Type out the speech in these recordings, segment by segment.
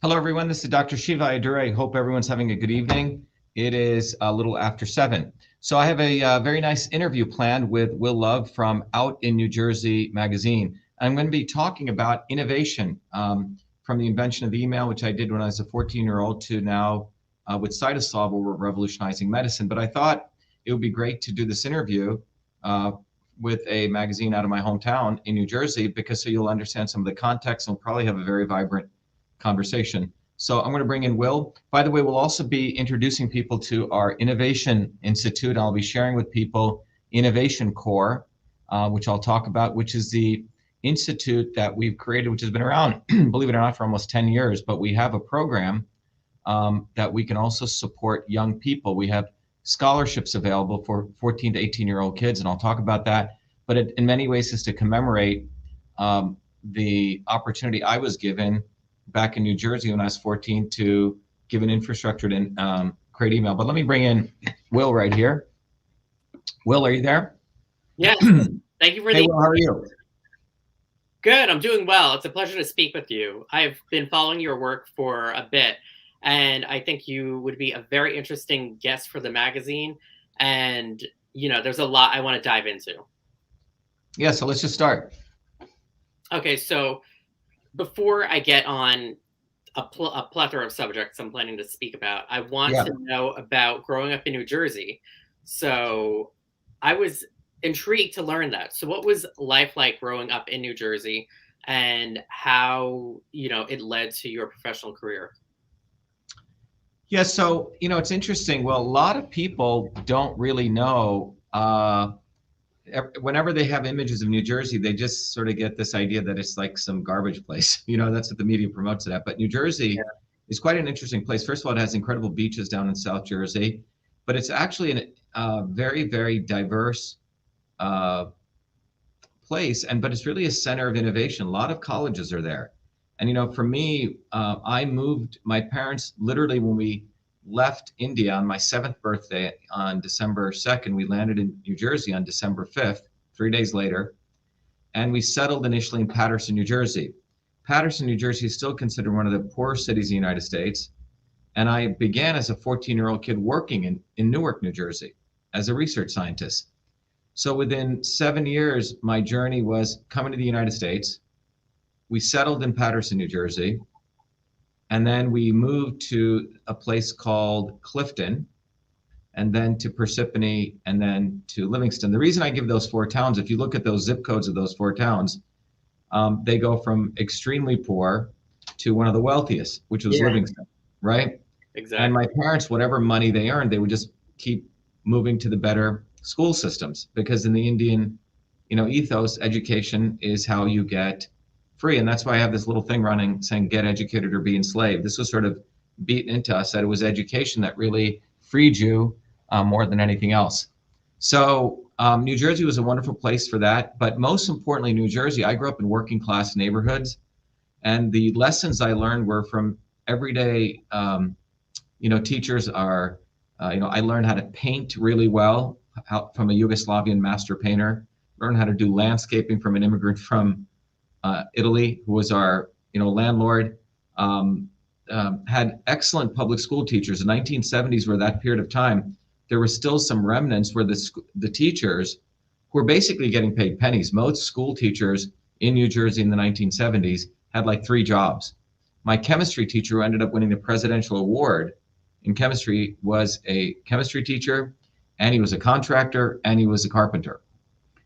Hello, everyone. This is Dr.SHIVA. I hope everyone's having a good evening. It is a little after 7. So I have a very nice interview planned with Will Love from Out in New Jersey magazine. I'm going to be talking about innovation from the invention of email, which I did when I was a 14-year-old, to now with Cytosolve, where we're revolutionizing medicine. But I thought it would be great to do this interview with a magazine out of my hometown in New Jersey, because so you'll understand some of the context and we'll probably have a very vibrant conversation. So I'm going to bring in Will. By the way, we'll also be introducing people to our Innovation Institute. I'll be sharing with people Innovation Core, which I'll talk about, which is the institute that we've created, which has been around, believe it or not, for almost 10 years. But we have a program that we can also support young people. We have scholarships available for 14 to 18-year-old kids, and I'll talk about that. But it, in many ways, is to commemorate the opportunity I was given back in New Jersey when I was 14 to give an infrastructure to create email. But let me bring in Will right here. Will, are you there? Yes. Thank you for Hey, Will, how are you? Good. I'm doing well. It's a pleasure to speak with you. I've been following your work for a bit, and I think you would be a very interesting guest for the magazine. And, there's a lot I want to dive into. Yeah, so let's just start. Okay, so before I get on a plethora of subjects I'm planning to speak about, I want to know about growing up in New Jersey. So I was intrigued to learn that. So what was life like growing up in New Jersey, and how, it led to your professional career? Yeah, so, it's interesting. Well, a lot of people don't really know. Whenever they have images of New Jersey, they just sort of get this idea that it's like some garbage place. That's what the media promotes it at. But New Jersey is quite an interesting place. First of all, it has incredible beaches down in South Jersey, but it's actually a very, very diverse place. But it's really a center of innovation. A lot of colleges are there. And, for me, I moved, my parents, literally when we left India on my 7th birthday on December 2nd, we landed in New Jersey on December 5th, 3 days later, and we settled initially in Paterson, New Jersey. Paterson, New Jersey is still considered one of the poorest cities in the United States. And I began as a 14-year-old kid working in Newark, New Jersey as a research scientist. So within 7 years, my journey was coming to the United States. We settled in Paterson, New Jersey. And then we moved to a place called Clifton, and then to Parsippany, and then to Livingston. The reason I give those 4 towns, if you look at those zip codes of those 4 towns, they go from extremely poor to one of the wealthiest, which was Livingston, right? Exactly. And my parents, whatever money they earned, they would just keep moving to the better school systems, because in the Indian, ethos, education is how you get free. And that's why I have this little thing running saying, get educated or be enslaved. This was sort of beaten into us, that it was education that really freed you more than anything else. So New Jersey was a wonderful place for that. But most importantly, New Jersey, I grew up in working class neighborhoods. And the lessons I learned were from everyday, teachers are, I learned how to paint really well from a Yugoslavian master painter, learned how to do landscaping from an immigrant from Italy, who was our, landlord. Had excellent public school teachers. The 1970s were that period of time. There were still some remnants where the teachers who were basically getting paid pennies. Most school teachers in New Jersey in the 1970s had like 3 jobs. My chemistry teacher, who ended up winning the presidential award in chemistry, was a chemistry teacher, and he was a contractor, and he was a carpenter.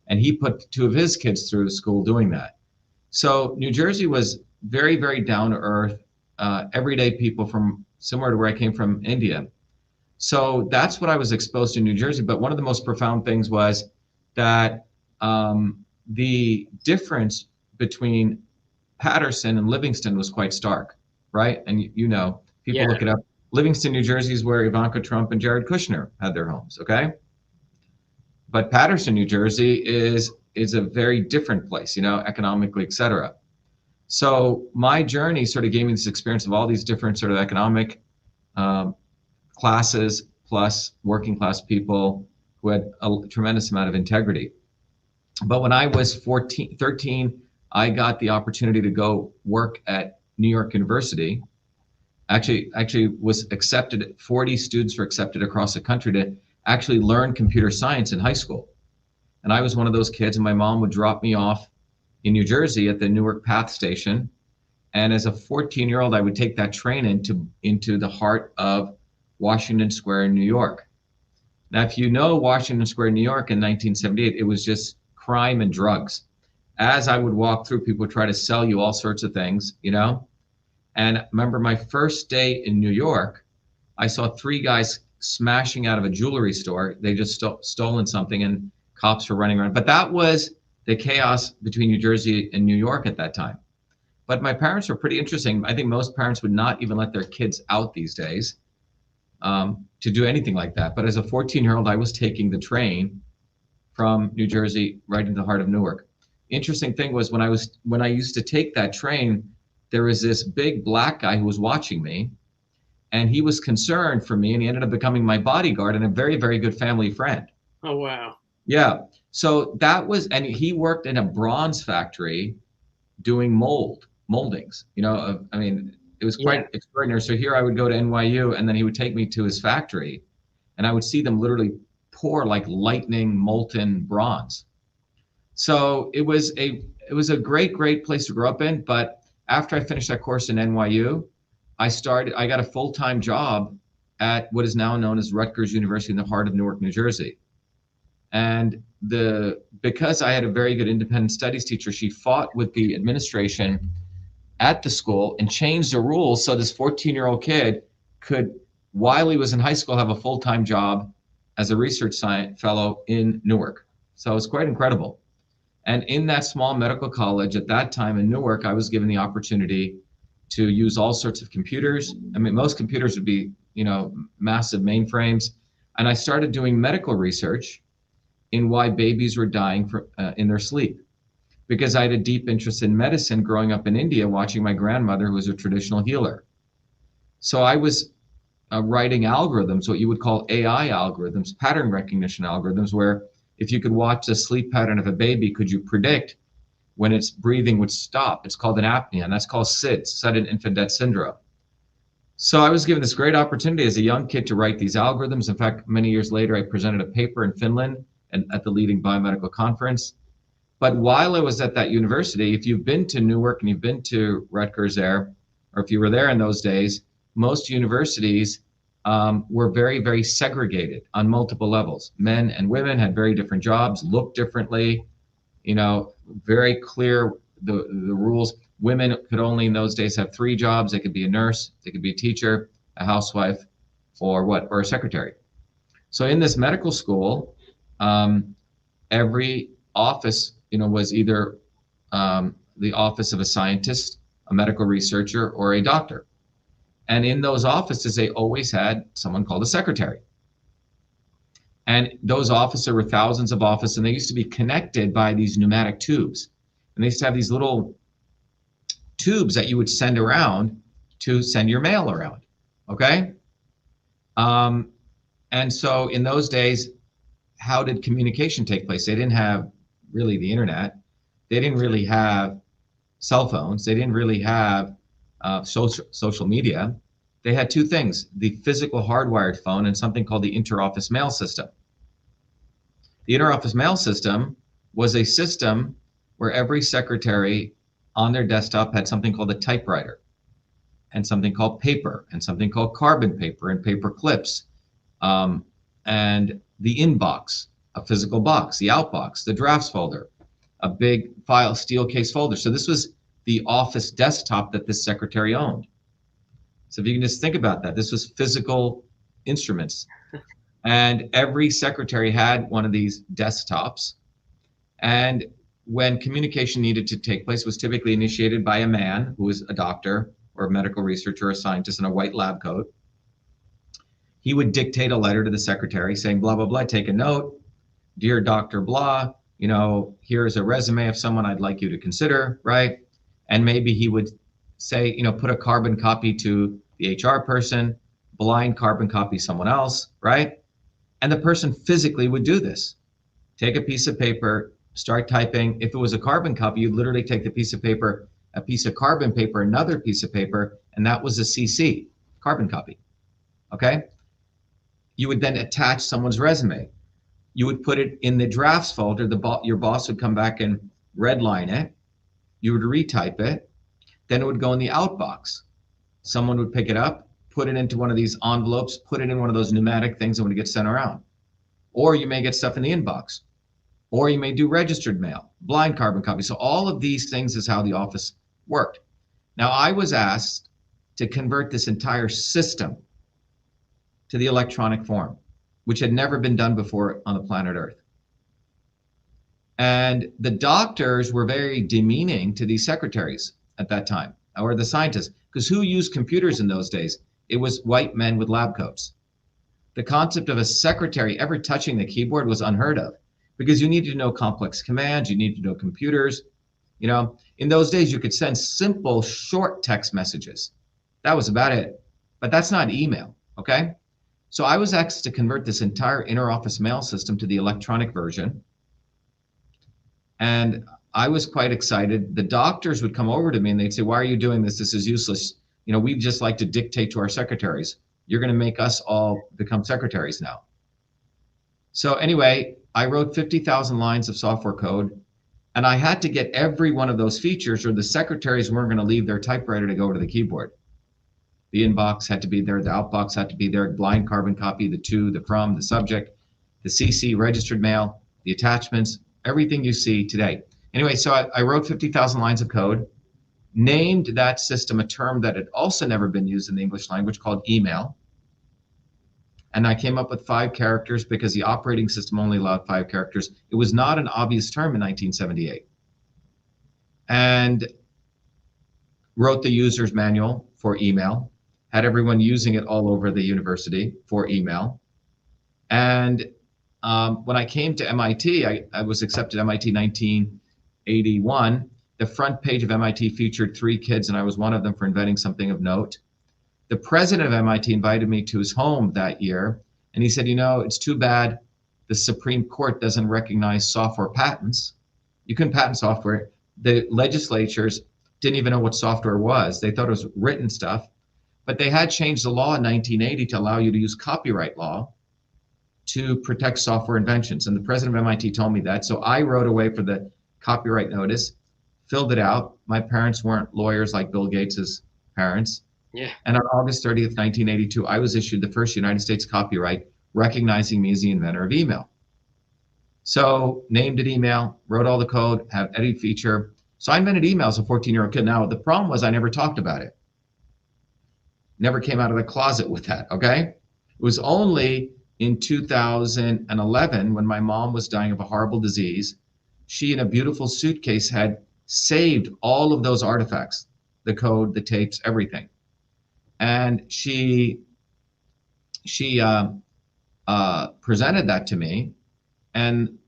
And he put 2 of his kids through school doing that. So New Jersey was very, very down to earth, everyday people from similar to where I came from, India. So that's what I was exposed to in New Jersey. But one of the most profound things was that the difference between Paterson and Livingston was quite stark, right? And people look it up. Livingston, New Jersey is where Ivanka Trump and Jared Kushner had their homes, okay? But Paterson, New Jersey is a very different place, economically, et cetera. So my journey sort of gave me this experience of all these different sort of economic classes, plus working class people who had a tremendous amount of integrity. But when I was 13, I got the opportunity to go work at New York University actually was accepted. 40 students were accepted across the country to actually learn computer science in high school. And I was one of those kids, and my mom would drop me off in New Jersey at the Newark Path station. And as a 14-year-old, I would take that train into the heart of Washington Square in New York. Now, if you know Washington Square, New York in 1978, it was just crime and drugs. As I would walk through, people would try to sell you all sorts of things, you know? And remember my first day in New York, I saw 3 guys smashing out of a jewelry store. They just stolen something, and cops were running around. But that was the chaos between New Jersey and New York at that time. But my parents were pretty interesting. I think most parents would not even let their kids out these days to do anything like that. But as a 14-year-old, I was taking the train from New Jersey right into the heart of Newark. Interesting thing was when I used to take that train, there was this big black guy who was watching me, and he was concerned for me, and he ended up becoming my bodyguard and a very, very good family friend. Oh, wow. Yeah. So that was, and he worked in a bronze factory doing moldings, you know, I mean, it was quite extraordinary. So here I would go to NYU, and then he would take me to his factory, and I would see them literally pour like lightning molten bronze. So it was a great place to grow up in. But after I finished that course in NYU, I got a full-time job at what is now known as Rutgers University in the heart of Newark, New Jersey. And because I had a very good independent studies teacher, she fought with the administration at the school and changed the rules so this 14-year-old kid could, while he was in high school, have a full-time job as a research science fellow in Newark. So it's quite incredible. And in that small medical college at that time in Newark, I was given the opportunity to use all sorts of computers. I mean, most computers would be, you know, massive mainframes. And I started doing medical research in why babies were dying in their sleep. Because I had a deep interest in medicine growing up in India, watching my grandmother, who was a traditional healer. So I was writing algorithms, what you would call AI algorithms, pattern recognition algorithms, where if you could watch the sleep pattern of a baby, could you predict when its breathing would stop? It's called an apnea, and that's called SID, sudden infant death syndrome. So I was given this great opportunity as a young kid to write these algorithms. In fact, many years later, I presented a paper in Finland and at the leading biomedical conference. But while I was at that university, if you've been to Newark and you've been to Rutgers there, or if you were there in those days, most universities were very, very segregated on multiple levels. Men and women had very different jobs, looked differently, you know, very clear the rules. Women could only in those days have 3 jobs. They could be a nurse, they could be a teacher, a housewife, or a secretary. So in this medical school, every office, you know, was either the office of a scientist, a medical researcher, or a doctor. And in those offices, they always had someone called a secretary. And those offices were thousands of offices, and they used to be connected by these pneumatic tubes. And they used to have these little tubes that you would send around to send your mail around, okay? And so in those days, how did communication take place? They didn't have really the internet. They didn't really have cell phones. They didn't really have social media. They had 2 things: the physical hardwired phone and something called the interoffice mail system. The interoffice mail system was a system where every secretary on their desktop had something called a typewriter, and something called paper, and something called carbon paper, and paper clips, and the inbox, a physical box, the outbox, the drafts folder, a big file steel case folder. So this was the office desktop that this secretary owned. So if you can just think about that, this was physical instruments. And every secretary had one of these desktops. And when communication needed to take place, it was typically initiated by a man who was a doctor or a medical researcher or a scientist in a white lab coat. He would dictate a letter to the secretary saying, blah, blah, blah, take a note. Dear Dr. Blah, you know, here's a resume of someone I'd like you to consider, right? And maybe he would say, you know, put a carbon copy to the HR person, blind carbon copy someone else, right? And the person physically would do this. Take a piece of paper, start typing. If it was a carbon copy, you'd literally take the piece of paper, a piece of carbon paper, another piece of paper, and that was a CC. carbon copy. Okay? You would then attach someone's resume. You would put it in the drafts folder. Your boss would come back and redline it. You would retype it. Then it would go in the outbox. Someone would pick it up, put it into one of these envelopes, put it in one of those pneumatic things, and when it gets sent around. Or you may get stuff in the inbox. Or you may do registered mail, blind carbon copy. So all of these things is how the office worked. Now, I was asked to convert this entire system to the electronic form, which had never been done before on the planet Earth. And the doctors were very demeaning to these secretaries at that time, or the scientists, because who used computers in those days? It was white men with lab coats. The concept of a secretary ever touching the keyboard was unheard of, because you needed to know complex commands, you needed to know computers. You know, in those days, you could send simple, short text messages. That was about it. But that's not email, okay? So I was asked to convert this entire interoffice mail system to the electronic version. And I was quite excited. The doctors would come over to me and they'd say, why are you doing this? This is useless. You know, we just like to dictate to our secretaries. You're going to make us all become secretaries now. So anyway, I wrote 50,000 lines of software code, and I had to get every one of those features, or the secretaries weren't going to leave their typewriter to go to the keyboard. The inbox had to be there, the outbox had to be there, blind carbon copy, the to, the from, the subject, the CC, registered mail, the attachments, everything you see today. Anyway, so I wrote 50,000 lines of code, named that system a term that had also never been used in the English language called email. And I came up with 5 characters because the operating system only allowed 5 characters. It was not an obvious term in 1978. And wrote the user's manual for email, had everyone using it all over the university for email. And when I came to MIT, I was accepted at MIT 1981. The front page of MIT featured 3 kids, and I was one of them for inventing something of note. The president of MIT invited me to his home that year, and he said, you know, it's too bad the Supreme Court doesn't recognize software patents. You couldn't patent software. The legislatures didn't even know what software was. They thought it was written stuff, but they had changed the law in 1980 to allow you to use copyright law to protect software inventions. And the president of MIT told me that. So I wrote away for the copyright notice, filled it out. My parents weren't lawyers like Bill Gates's parents. Yeah. And on August 30th, 1982, I was issued the first United States copyright recognizing me as the inventor of email. So named it email, wrote all the code, have edit feature. So I invented email as a 14-year-old kid. Now, the problem was I never talked about it. Never came out of the closet with that, okay? It was only in 2011 when my mom was dying of a horrible disease. She, in a beautiful suitcase, had saved all of those artifacts, the code, the tapes, everything. And she presented that to me, and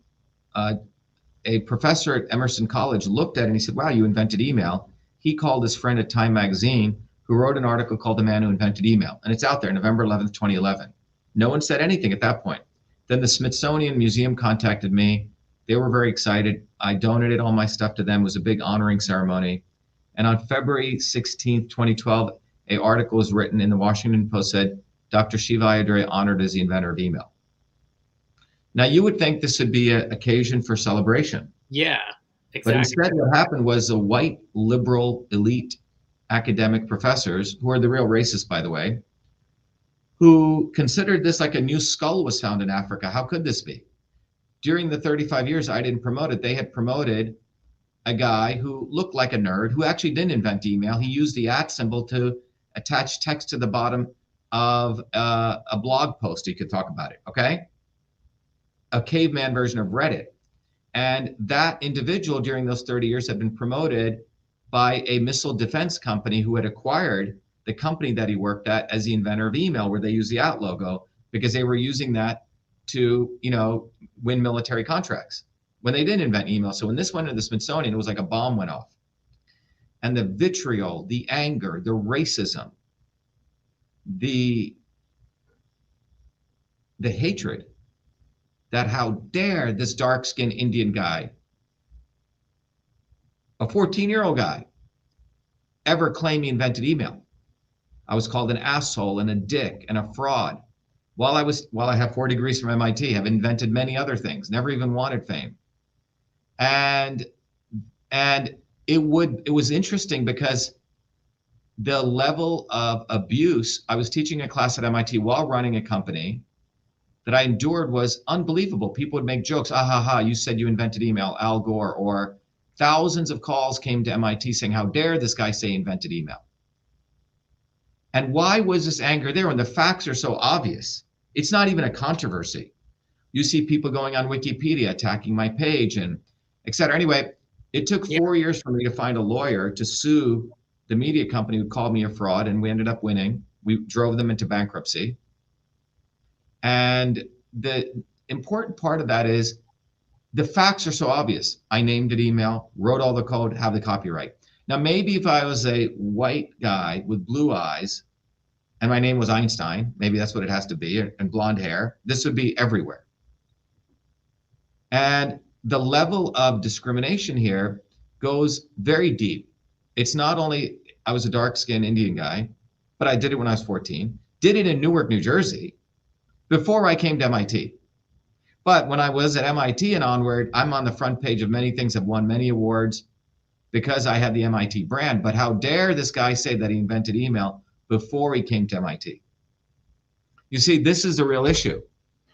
a professor at Emerson College looked at it and he said, wow, you invented email. He called his friend at Time Magazine, who wrote an article called The Man Who Invented Email. And it's out there, November 11th, 2011. No one said anything at that point. Then the Smithsonian Museum contacted me. They were very excited. I donated all my stuff to them. It was a big honoring ceremony. And on February 16th, 2012, an article was written in the Washington Post said, Dr. Shiva Ayyadurai honored as the inventor of email. Now, you would think this would be an occasion for celebration. Yeah, exactly. But instead, what happened was the white, liberal, elite academic professors, who are the real racists, by the way, who considered this like a new skull was found in Africa. How could this be? During the 35 years I didn't promote it, they had promoted a guy who looked like a nerd, who actually didn't invent email. He used the @ symbol to attach text to the bottom of a blog post. He could talk about it, okay? A caveman version of Reddit. And that individual during those 30 years had been promoted by a missile defense company who had acquired the company that he worked at as the inventor of email, where they use the @ logo, because they were using that to, you know, win military contracts when they didn't invent email. So when this went into the Smithsonian, it was like a bomb went off. And the vitriol, the anger, the racism, the hatred, that how dare this dark-skinned Indian guy, a 14-year-old guy, ever claim he invented email. I was called an asshole and a dick and a fraud. While I have 4 degrees from MIT, have invented many other things, never even wanted fame. And it was interesting because the level of abuse, I was teaching a class at MIT while running a company, that I endured was unbelievable. People would make jokes, ah ha ha, you said you invented email, Al Gore, or thousands of calls came to MIT saying, how dare this guy say he invented email? And why was this anger there when the facts are so obvious? It's not even a controversy. You see people going on Wikipedia attacking my page and et cetera. Anyway, it took 4 years for me to find a lawyer to sue the media company who called me a fraud, and we ended up winning. We drove them into bankruptcy. And the important part of that is the facts are so obvious. I named it email, wrote all the code, have the copyright. Now, maybe if I was a white guy with blue eyes and my name was Einstein, maybe that's what it has to be, and blonde hair, this would be everywhere. And the level of discrimination here goes very deep. It's not only, I was a dark-skinned Indian guy, but I did it when I was 14, did it in Newark, New Jersey, before I came to MIT. But when I was at MIT and onward, I'm on the front page of many things, have won many awards because I had the MIT brand. But how dare this guy say that he invented email before he came to MIT? You see, this is a real issue.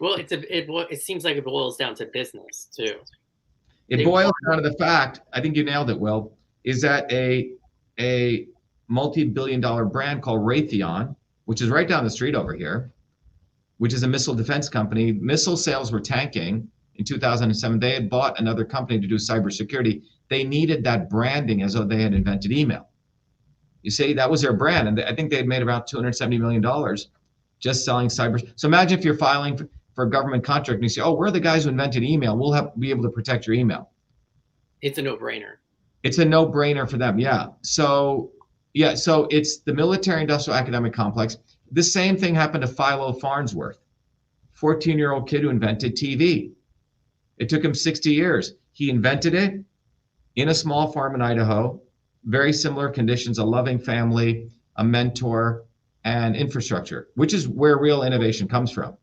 Well, it seems like it boils down to business too. It boils down to the fact, I think you nailed it, Will, is that a multi-billion-dollar brand called Raytheon, which is right down the street over here, which is a missile defense company. Missile sales were tanking in 2007. They had bought another company to do cybersecurity. They needed that branding as though they had invented email. You see, that was their brand. And I think they had made about $270 million just selling cyber. So imagine if you're filing for a government contract and you say, oh, we're the guys who invented email. We'll be able to protect your email. It's a no-brainer. It's a no-brainer for them, yeah. So it's the military-industrial academic complex. The same thing happened to Philo Farnsworth, 14-year-old kid who invented TV. It took him 60 years. He invented it in a small farm in Idaho, very similar conditions, a loving family, a mentor, and infrastructure, which is where real innovation comes from.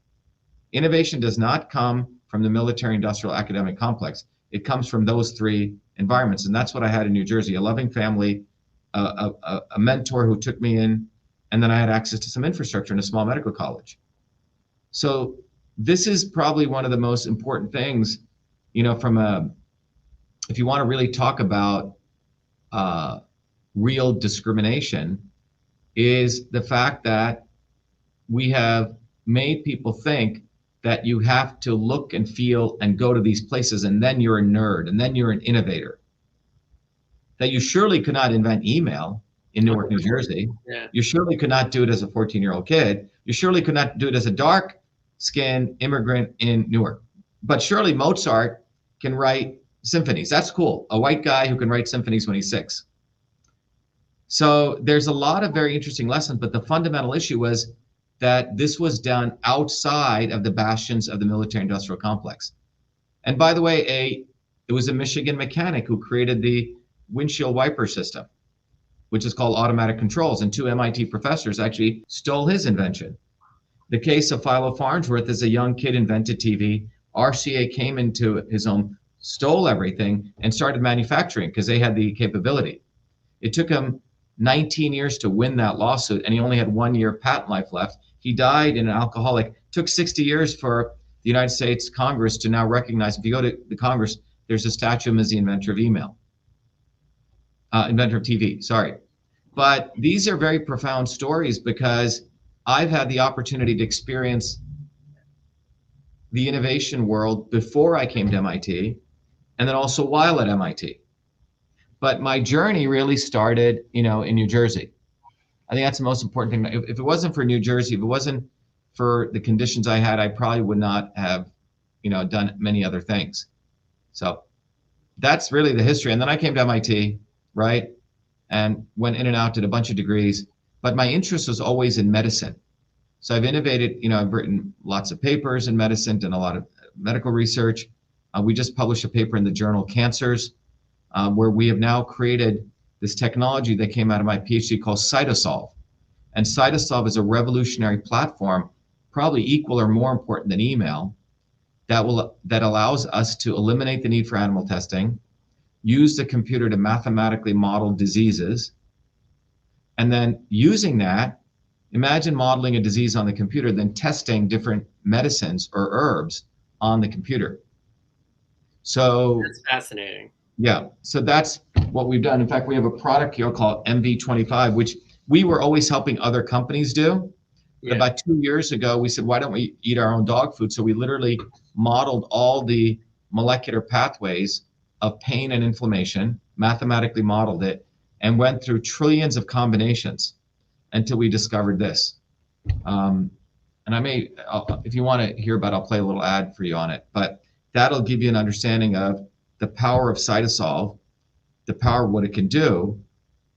Innovation does not come from the military-industrial academic complex. It comes from those three environments, and that's what I had in New Jersey, a loving family, a mentor who took me in, and then I had access to some infrastructure in a small medical college. So this is probably one of the most important things, if you want to really talk about real discrimination, is the fact that we have made people think that you have to look and feel and go to these places, and then you're a nerd, and then you're an innovator. That you surely could not invent email in Newark, New Jersey. Yeah. You surely could not do it as a 14-year-old kid. You surely could not do it as a dark-skinned immigrant in Newark. But surely Mozart can write symphonies. That's cool. A white guy who can write symphonies when he's 6. So there's a lot of very interesting lessons, but the fundamental issue was that this was done outside of the bastions of the military-industrial complex. And by the way, it was a Michigan mechanic who created the windshield wiper system, which is called automatic controls, and 2 MIT professors actually stole his invention. The case of Philo Farnsworth is a young kid invented TV. RCA came into his home, stole everything, and started manufacturing because they had the capability. It took him 19 years to win that lawsuit, and he only had 1 year patent life left. He died in an alcoholic. It took 60 years for the United States Congress to now recognize, if you go to the Congress, there's a statue of him as the inventor of email. Inventor of TV, sorry. But these are very profound stories because I've had the opportunity to experience the innovation world before I came to MIT, and then also while at MIT. But my journey really started, in New Jersey. I think that's the most important thing. If it wasn't for New Jersey, if it wasn't for the conditions I had, I probably would not have, done many other things. So that's really the history. And then I came to MIT, right? And went in and out, did a bunch of degrees. But my interest was always in medicine. So I've innovated, I've written lots of papers in medicine and a lot of medical research. We just published a paper in the journal Cancers, where we have now created this technology that came out of my PhD called CytoSolve. And Cytosolve is a revolutionary platform, probably equal or more important than email, that allows us to eliminate the need for animal testing, use the computer to mathematically model diseases, and then using that, imagine modeling a disease on the computer, then testing different medicines or herbs on the computer. So that's fascinating. Yeah, so that's what we've done. In fact, we have a product here called MV25, which we were always helping other companies do. But about 2 years ago, we said, why don't we eat our own dog food? So we literally modeled all the molecular pathways of pain and inflammation, mathematically modeled it, and went through trillions of combinations until we discovered this. And if you want to hear about it, I'll play a little ad for you on it. But that'll give you an understanding of the power of Cytosolve, the power of what it can do.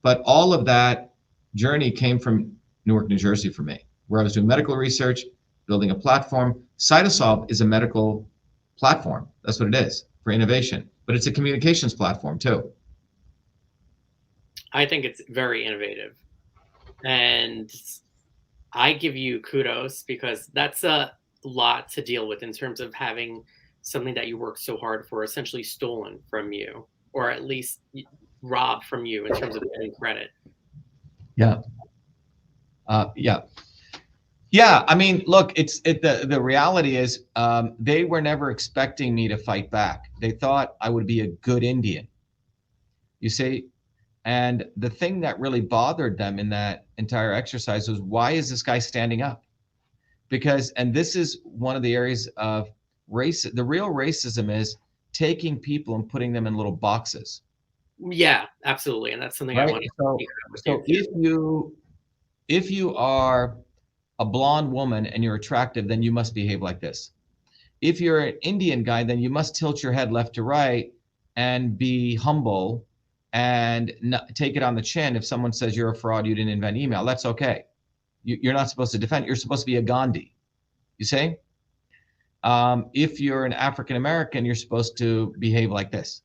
But all of that journey came from Newark, New Jersey for me, where I was doing medical research, building a platform. Cytosolve is a medical platform. That's what it is, for innovation. But it's a communications platform too. I think it's very innovative. And I give you kudos, because that's a lot to deal with in terms of having something that you worked so hard for essentially stolen from you, or at least robbed from you in terms of getting credit. Yeah. Yeah. I mean, look, the reality is they were never expecting me to fight back. They thought I would be a good Indian, you see. And the thing that really bothered them in that entire exercise was, why is this guy standing up? And this is one of the areas of race. The real racism is taking people and putting them in little boxes. Yeah, absolutely. And that's something right? I want to So if you are a blonde woman and you're attractive, then you must behave like this. If you're an Indian guy, then you must tilt your head left to right and be humble and take it on the chin. If someone says you're a fraud, you didn't invent email, that's okay. You're not supposed to defend. You're supposed to be a Gandhi, you see? If you're an African American, you're supposed to behave like this,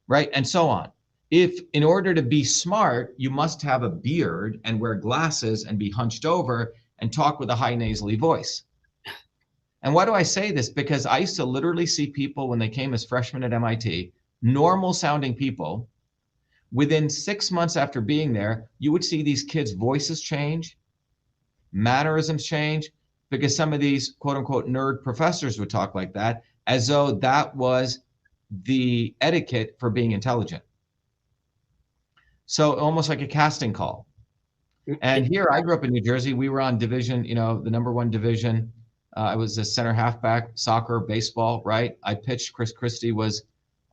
right? And so on. If in order to be smart, you must have a beard and wear glasses and be hunched over and talk with a high nasally voice. And why do I say this? Because I used to literally see people when they came as freshmen at MIT, normal sounding people. Within 6 months after being there, you would see these kids' voices change, mannerisms change, because some of these quote unquote nerd professors would talk like that, as though that was the etiquette for being intelligent. So almost like a casting call. And here, I grew up in New Jersey. We were on division, the #1 division. I was a center halfback, soccer, baseball, right? I pitched. Chris Christie was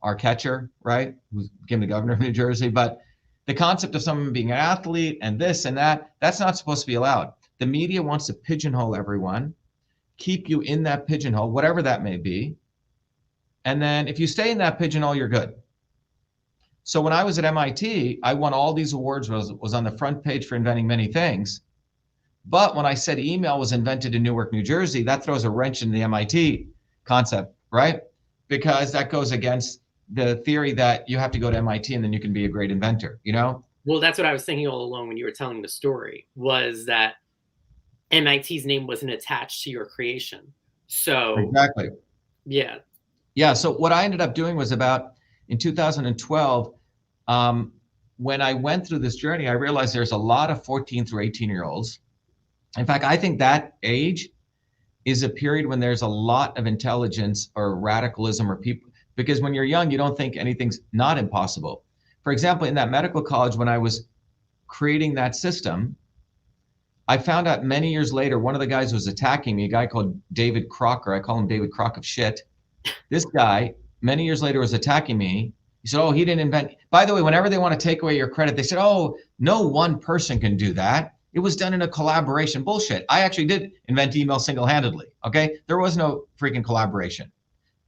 our catcher, right? Who became the governor of New Jersey. But the concept of someone being an athlete and this and that, that's not supposed to be allowed. The media wants to pigeonhole everyone, keep you in that pigeonhole, whatever that may be. And then if you stay in that pigeonhole, you're good. So when I was at MIT, I won all these awards, was on the front page for inventing many things. But when I said email was invented in Newark, New Jersey, that throws a wrench in the MIT concept, right? Because that goes against the theory that you have to go to MIT and then you can be a great inventor, Well, that's what I was thinking all along when you were telling the story, was that MIT's name wasn't attached to your creation. So exactly. Yeah. Yeah. So what I ended up doing was in 2012, when I went through this journey, I realized there's a lot of 14 through 18-year-olds. In fact, I think that age is a period when there's a lot of intelligence or radicalism, or people, because when you're young, you don't think anything's not impossible. For example, in that medical college, when I was creating that system, I found out many years later, one of the guys who was attacking me, a guy called David Crocker, I call him David Crock of shit. This guy, many years later, was attacking me. He said, oh, he didn't invent. By the way, whenever they want to take away your credit, they said, oh, no one person can do that. It was done in a collaboration. Bullshit. I actually did invent email single-handedly, okay? There was no freaking collaboration.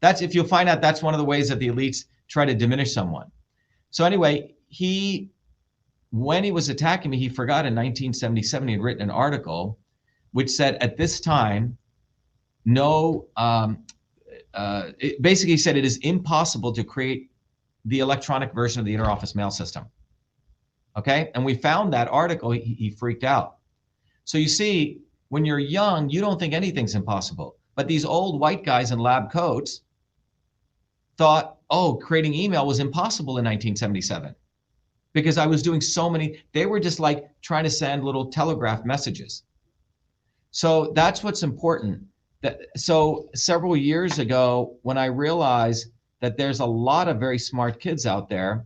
If you'll find out, that's one of the ways that the elites try to diminish someone. So anyway, when he was attacking me, he forgot in 1977, he had written an article which said at this time, it basically said it is impossible to create the electronic version of the interoffice mail system. Okay, and we found that article, he freaked out. So you see, when you're young, you don't think anything's impossible. But these old white guys in lab coats thought, oh, creating email was impossible in 1977 because I was doing so many, they were just like trying to send little telegraph messages. So that's what's important. So several years ago, when I realized that there's a lot of very smart kids out there,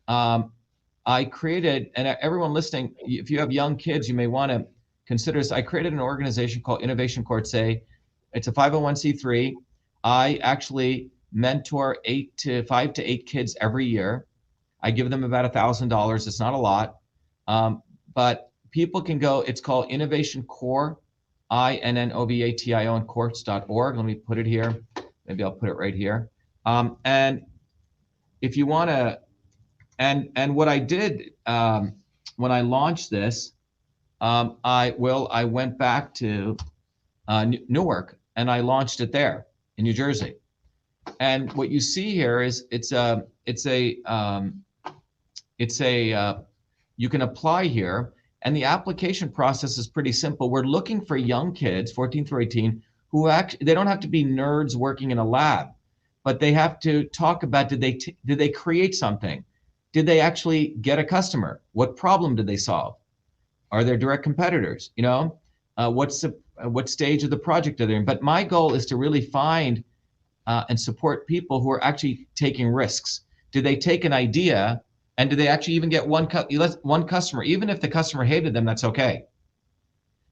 I created, and everyone listening, if you have young kids, you may want to consider this. I created an organization called Innovation Quartz-A. It's a 501c3. I actually mentor 5 to 8 kids every year. I give them about $1,000. It's not a lot, but people can go. It's called Innovation Core, INNOVATIO, and quartz.org. Let me put it here. Maybe I'll put it right here. And if you want to, and what I did when I launched this, I went back to Newark and I launched it there in New Jersey. And what you see here is you can apply here, and the application process is pretty simple. We're looking for young kids, 14 through 18, who actually, they don't have to be nerds working in a lab, but they have to talk about, did they create something? Did they actually get a customer? What problem did they solve? Are there direct competitors? You know, what stage of the project are they in? But my goal is to really find and support people who are actually taking risks. Did they take an idea and did they actually even get one customer? Even if the customer hated them, that's okay.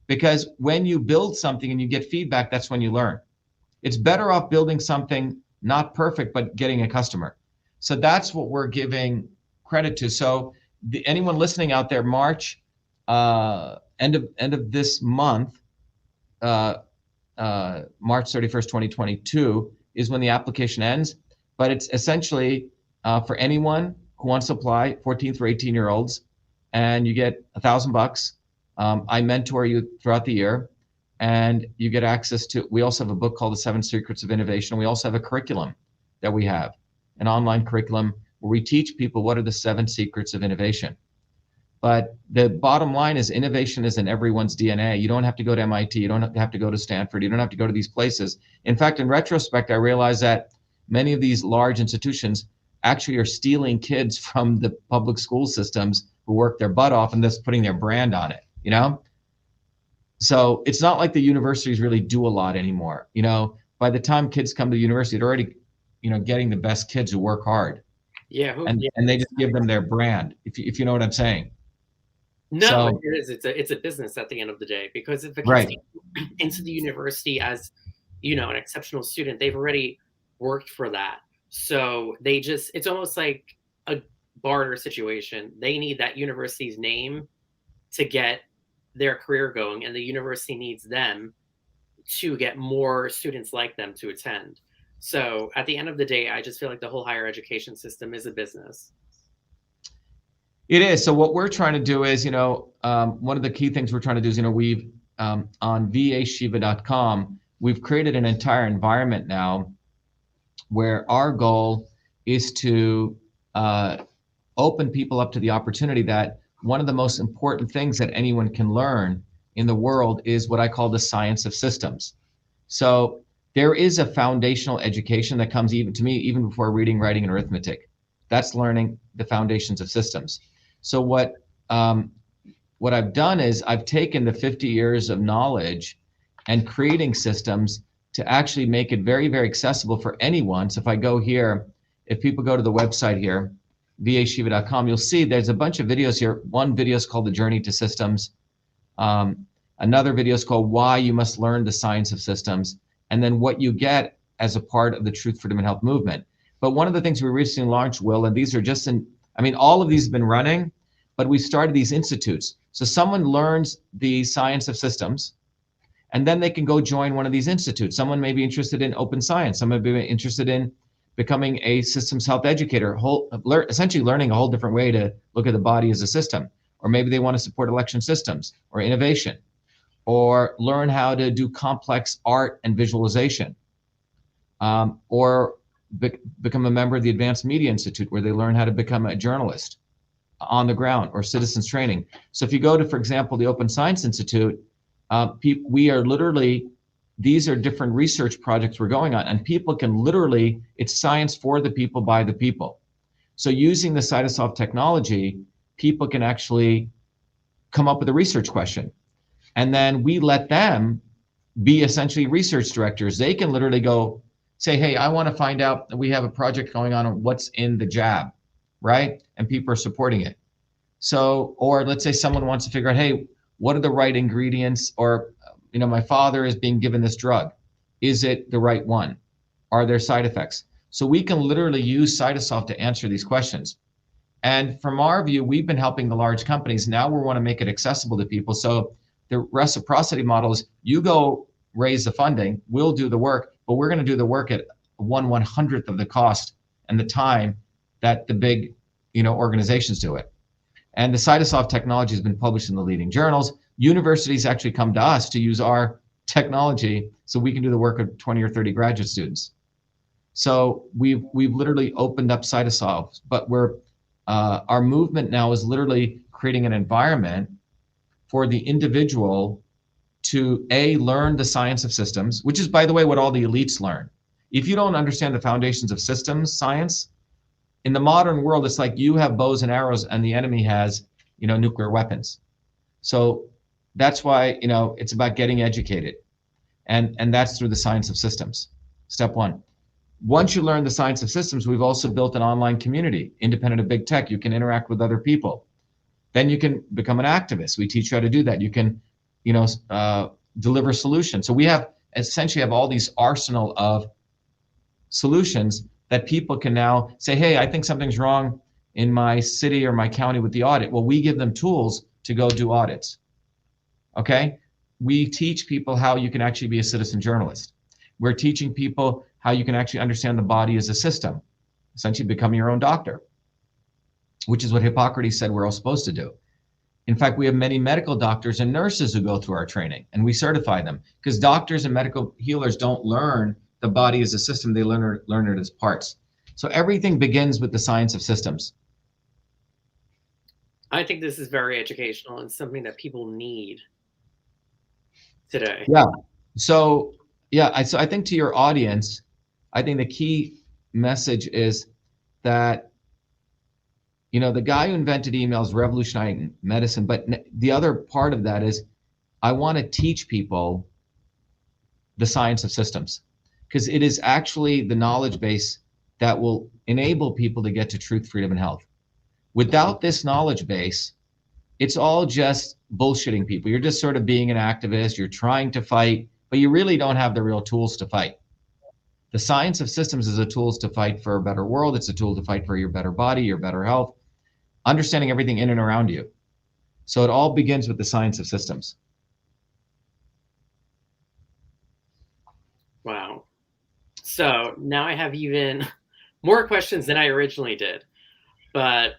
Because when you build something and you get feedback, that's when you learn. It's better off building something not perfect, but getting a customer. So that's what we're giving credit to. So anyone listening out there, March, end of this month, March 31st, 2022 is when the application ends. But it's essentially for anyone who wants to apply, 14 through 18-year-olds, and you get $1,000. I mentor you throughout the year, and you get access to, we also have a book called The 7 Secrets of Innovation. We also have a curriculum that we have, an online curriculum where we teach people what are the 7 secrets of innovation. But the bottom line is innovation is in everyone's DNA. You don't have to go to MIT. You don't have to go to Stanford. You don't have to go to these places. In fact, in retrospect, I realized that many of these large institutions actually are stealing kids from the public school systems who work their butt off and just putting their brand on it, you know? So it's not like the universities really do a lot anymore. You know, by the time kids come to the university, they're already, you know, getting the best kids who work hard. Yeah. And they just give them their brand, if you know what I'm saying. No, So, it is. It's a business at the end of the day, because if a kid's right. into the university as, you know, an exceptional student, they've already worked for that. So they just, it's almost like a barter situation. They need that university's name to get their career going, and the university needs them to get more students like them to attend. So at the end of the day, I just feel like the whole higher education system is a business. It is. So what we're trying to do is, you know, one of the key things we're trying to do is, you know, we've on vashiva.com, we've created an entire environment now where our goal is to open people up to the opportunity that one of the most important things that anyone can learn in the world is what I call the science of systems. So there is a foundational education that comes even to me, even before reading, writing, and arithmetic. That's learning the foundations of systems. So what I've done is I've taken the 50 years of knowledge and creating systems to actually make it very, very accessible for anyone. So if I go here, if people go to the website here, vashiva.com, you'll see there's a bunch of videos here. One video is called The Journey to Systems. Another video is called Why You Must Learn the Science of Systems. And then what you get as a part of the Truth, Freedom, and Health movement. But one of the things we recently launched, Will, and these are just all of these have been running, but we started these institutes. So someone learns the science of systems, and then they can go join one of these institutes. Someone may be interested in open science. Someone may be interested in becoming a systems health educator, essentially learning a whole different way to look at the body as a system. Or maybe they want to support election systems or innovation, or learn how to do complex art and visualization, or become a member of the Advanced Media Institute, where they learn how to become a journalist on the ground, or citizens training. So if you go to, for example, the Open Science Institute, we are literally, these are different research projects we're going on, and people can literally, it's science for the people, by the people. So using the CytoSolve technology, people can actually come up with a research question. And then we let them be essentially research directors. They can literally go say, hey, I want to find out, we have a project going on what's in the jab, right? And people are supporting it. So, or let's say someone wants to figure out, hey, what are the right ingredients? Or, my father is being given this drug. Is it the right one? Are there side effects? So we can literally use CytoSolve to answer these questions. And from our view, we've been helping the large companies. Now we want to make it accessible to people. So the reciprocity model is, you go raise the funding, we'll do the work, but we're going to do the work at 1/100th of the cost and the time that the big, organizations do it. And the CytoSolve technology has been published in the leading journals. Universities actually come to us to use our technology so we can do the work of 20 or 30 graduate students. So we've literally opened up CytoSolve, but our movement now is literally creating an environment for the individual to learn the science of systems, which is, by the way, what all the elites learn. If you don't understand the foundations of systems science, in the modern world, it's like you have bows and arrows and the enemy has, nuclear weapons. So that's why, it's about getting educated. And that's through the science of systems. Step one. Once you learn the science of systems, we've also built an online community, independent of big tech. You can interact with other people. Then you can become an activist. We teach you how to do that. You can, deliver solutions. So we essentially have all these arsenal of solutions that people can now say, hey, I think something's wrong in my city or my county with the audit. Well, we give them tools to go do audits. Okay? We teach people how you can actually be a citizen journalist. We're teaching people how you can actually understand the body as a system, essentially become your own doctor, which is what Hippocrates said we're all supposed to do. In fact, we have many medical doctors and nurses who go through our training, and we certify them, because doctors and medical healers don't learn the body as a system, they learn it as parts. So everything begins with the science of systems. I think this is very educational and something that people need today. Yeah. So I think to your audience, I think the key message is that, the guy who invented email is revolutionizing medicine, but the other part of that is I want to teach people the science of systems, because it is actually the knowledge base that will enable people to get to truth, freedom, and health. Without this knowledge base, it's all just bullshitting people. You're just sort of being an activist, you're trying to fight, but you really don't have the real tools to fight. The science of systems is a tool to fight for a better world. It's a tool to fight for your better body, your better health, understanding everything in and around you. So it all begins with the science of systems. Wow. So now I have even more questions than I originally did, but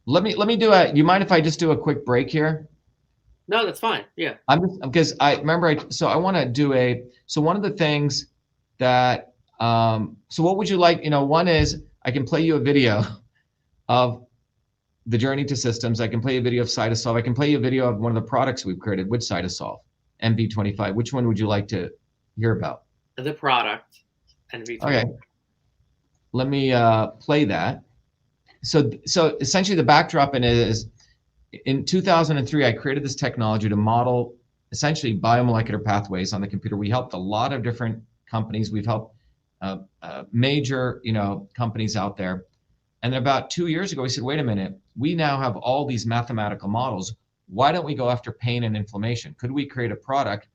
let me do you mind if I just do a quick break here? No, that's fine. Yeah. Because I remember, I want to do so one of the things that, so what would you like, one is I can play you a video of the journey to systems. I can play a video of CytoSolve. I can play you a video of one of the products we've created with CytoSolve, MB25. Which one would you like to hear about? The product, MB25. Okay. Let me play that. So essentially the backdrop in it is, in 2003, I created this technology to model essentially biomolecular pathways on the computer. We helped a lot of different companies. We've helped major, companies out there. And then about 2 years ago, we said, wait a minute, we now have all these mathematical models. Why don't we go after pain and inflammation? Could we create a product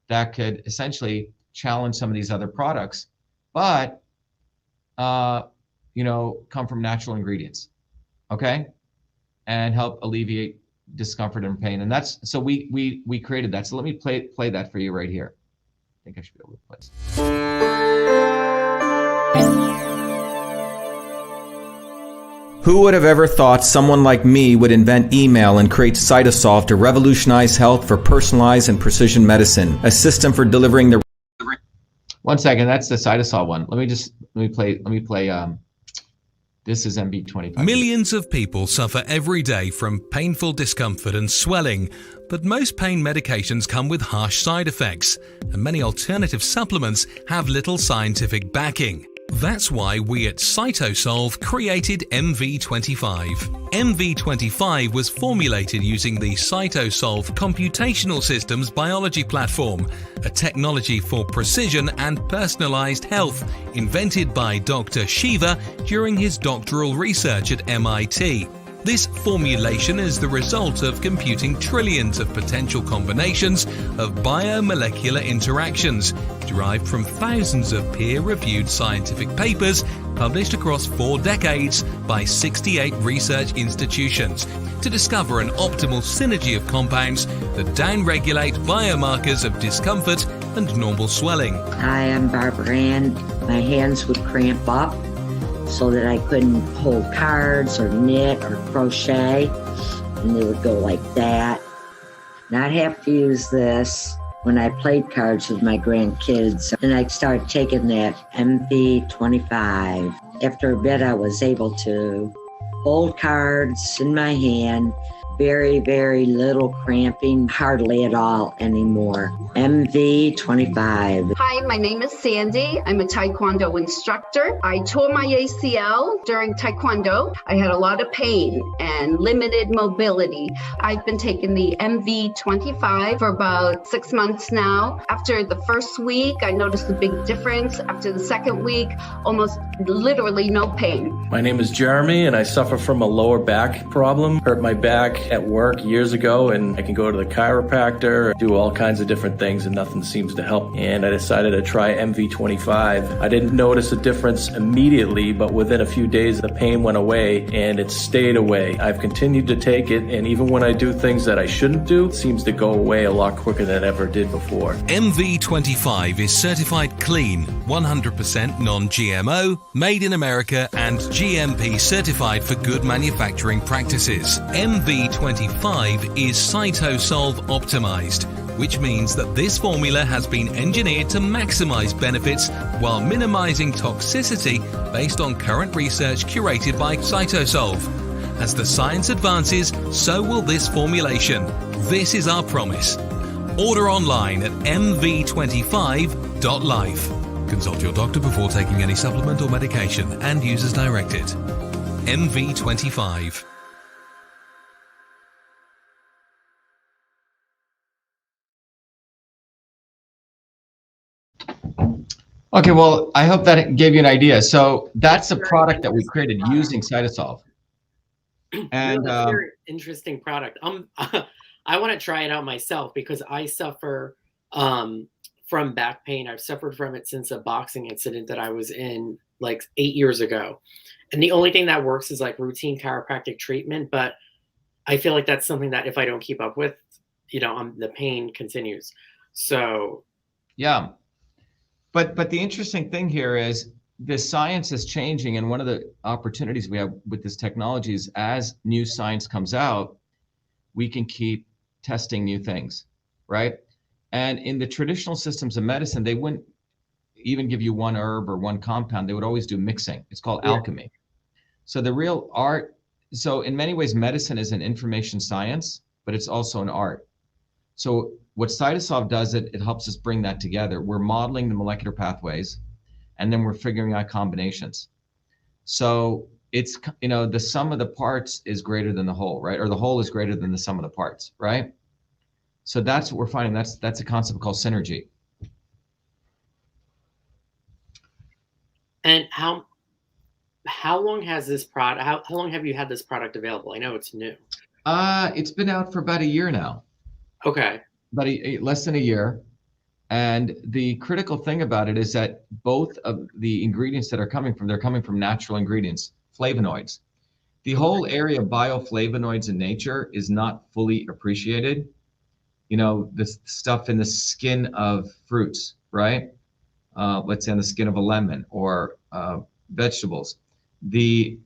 that could essentially challenge some of these other products, but, come from natural ingredients, okay? And help alleviate discomfort and pain. And so we created that. So let me play that for you right here. I think I should be able to play this. Who would have ever thought someone like me would invent email and create CytoSolve to revolutionize health for personalized and precision medicine, a system for delivering the... 1 second, that's the CytoSolve one. Let me play, this is MB25. Millions of people suffer every day from painful discomfort and swelling, But most pain medications come with harsh side effects, and many alternative supplements have little scientific backing. That's why we at CytoSolve created MV25. MV25 was formulated using the CytoSolve Computational Systems Biology Platform, a technology for precision and personalized health invented by Dr. Shiva during his doctoral research at MIT. This formulation is the result of computing trillions of potential combinations of biomolecular interactions derived from thousands of peer-reviewed scientific papers published across 4 decades by 68 research institutions to discover an optimal synergy of compounds that downregulate biomarkers of discomfort and normal swelling. Hi, I'm Barbara Ann. My hands would cramp up so that I couldn't hold cards or knit or crochet, and they would go like that. And I'd have to use this when I played cards with my grandkids, and I started taking that MV25. After a bit, I was able to hold cards in my hand, very, very little cramping, hardly at all anymore. MV25. Hi, my name is Sandy. I'm a Taekwondo instructor. I tore my ACL during Taekwondo. I had a lot of pain and limited mobility. I've been taking the MV25 for about 6 months now. After the first week, I noticed a big difference. After the second week, almost literally no pain. My name is Jeremy, and I suffer from a lower back problem. Hurt my back at work years ago, and I can go to the chiropractor, do all kinds of different things, and nothing seems to help. And I decided to try MV25. I didn't notice a difference immediately, but within a few days, the pain went away, and it stayed away. I've continued to take it, and even when I do things that I shouldn't do, it seems to go away a lot quicker than it ever did before. MV25 is certified clean, 100% non-GMO, made in America, and GMP certified for good manufacturing practices. MV25 is CytoSolve optimized, which means that this formula has been engineered to maximize benefits while minimizing toxicity based on current research curated by CytoSolve. As the science advances, so will this formulation. This is our promise. Order online at mv25.life. Consult your doctor before taking any supplement or medication and use as directed. MV25. Okay, well, I hope that gave you an idea. So that's a product that we created using CytoSolve. And very interesting product. I want to try it out myself because I suffer from back pain. I've suffered from it since a boxing incident that I was in like 8 years ago. And the only thing that works is like routine chiropractic treatment. But I feel like that's something that if I don't keep up with, the pain continues. So, yeah. But the interesting thing here is the science is changing, and one of the opportunities we have with this technology is as new science comes out, we can keep testing new things, right? And in the traditional systems of medicine, they wouldn't even give you one herb or one compound. They would always do mixing. It's called alchemy. So the real art, so in many ways, medicine is an information science, but it's also an art. So what CytoSolve does, it helps us bring that together. We're modeling the molecular pathways, and then we're figuring out combinations. So it's, the sum of the parts is greater than the whole, right? Or the whole is greater than the sum of the parts, right? So that's what we're finding. That's a concept called synergy. And how long has this product? How long have you had this product available? I know it's new. It's been out for about a year now. Okay. About less than a year. And the critical thing about it is that both of the ingredients that are coming from, they're coming from natural ingredients, flavonoids. The whole area of bioflavonoids in nature is not fully appreciated. The stuff in the skin of fruits, right? Let's say on the skin of a lemon or vegetables. The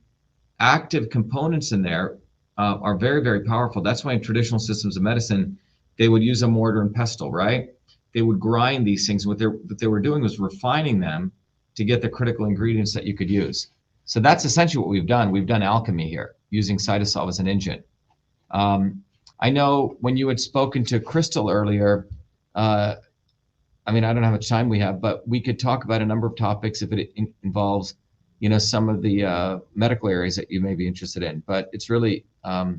active components in there are very, very powerful. That's why in traditional systems of medicine, they would use a mortar and pestle, right? They would grind these things. What they were doing was refining them to get the critical ingredients that you could use. So that's essentially what we've done. We've done alchemy here using CytoSolve as an engine. I know when you had spoken to Crystal earlier, I mean, I don't know how much time we have, but we could talk about a number of topics if it involves, some of the medical areas that you may be interested in. But it's really, I